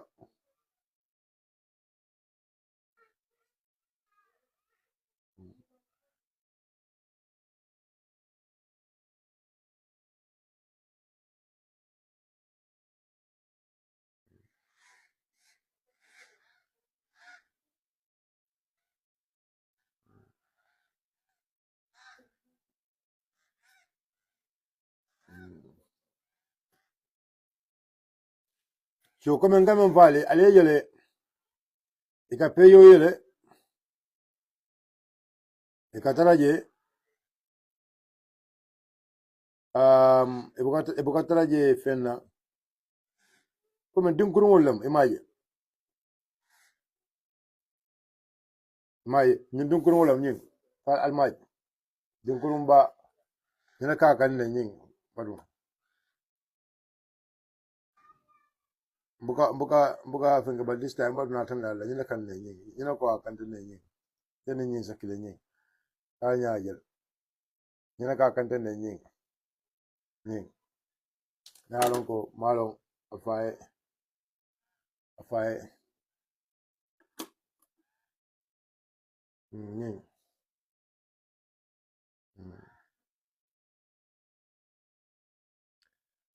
[SPEAKER 2] so comme ngamen vale ale yele ika peyo yele ika taraje ibuka taraje fenna comme dinkuru wolam imaje ñun dinkuru wolam ñin fal almaje dinkuru ba ñina ka kan ne ñin badu buka fenga ba this time badu na tan la ñina kan ne ñin ñina ko kan ne ñin ñina ñin sakile ñin ka ñaajel ñina ka kan ne ñin ñin na lon ko malon afaye ñin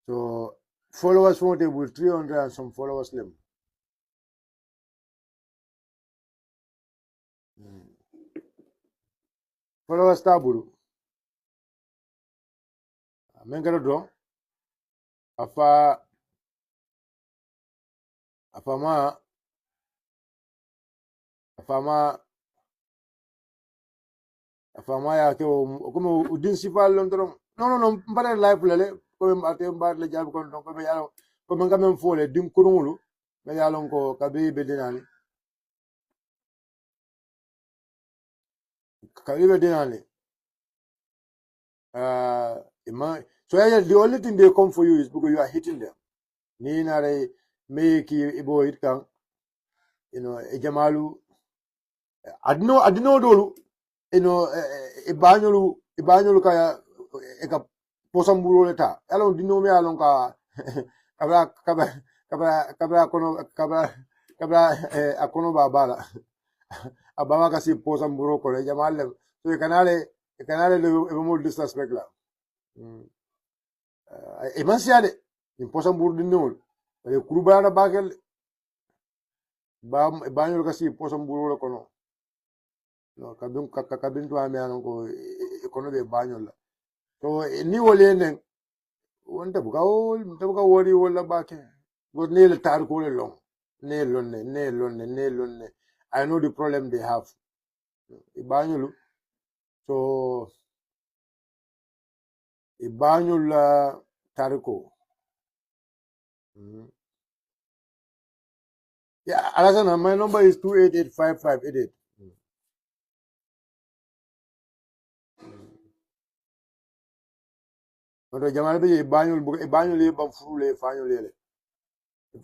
[SPEAKER 2] so followers for table 300 and some followers them followers tabulu mengaro do afama ya ke como udin sifal lon doron non mbare live lele ko ate mbar le jab kon don ko be yalo ko men gamen fole dim kurungulu be yalon ko kabe be dinani so the only thing they come for you is because you are hitting them ni nare me ki ibo hit kan e jamalu adino dolu ibanyolu kaya eka posamburo leta alon dino me alon ka kabra akono babala abama kasi posamburo ko jamalle so kanale le mo disrespect la emansiade in posamburo dinol e kurubana bakel banyolu kasi posamburo ko no no kabin to ame anon ko kono be bañol la to ni wole nen wonta buka wori wala bake go ne le tar ko le long ne lonne I know the problem they have bañolu so bañol la tariko yeah alasana my number is 2885588 Oto jamal be bañol ye bam furule fañol yele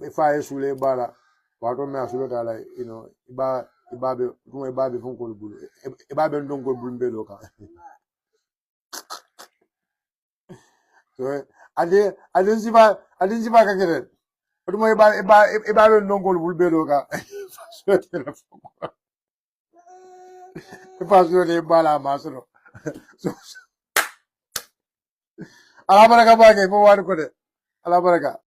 [SPEAKER 2] ifa sule bala wato me asulo tala ibabe fon ko bulu ibabe ndon ko bulu be loka so adin siba ka kere oto mo ibabe ndon ko bulu be loka so telefon ifa sule bala masoro so ala baraka ba ke fo war ko de ala baraka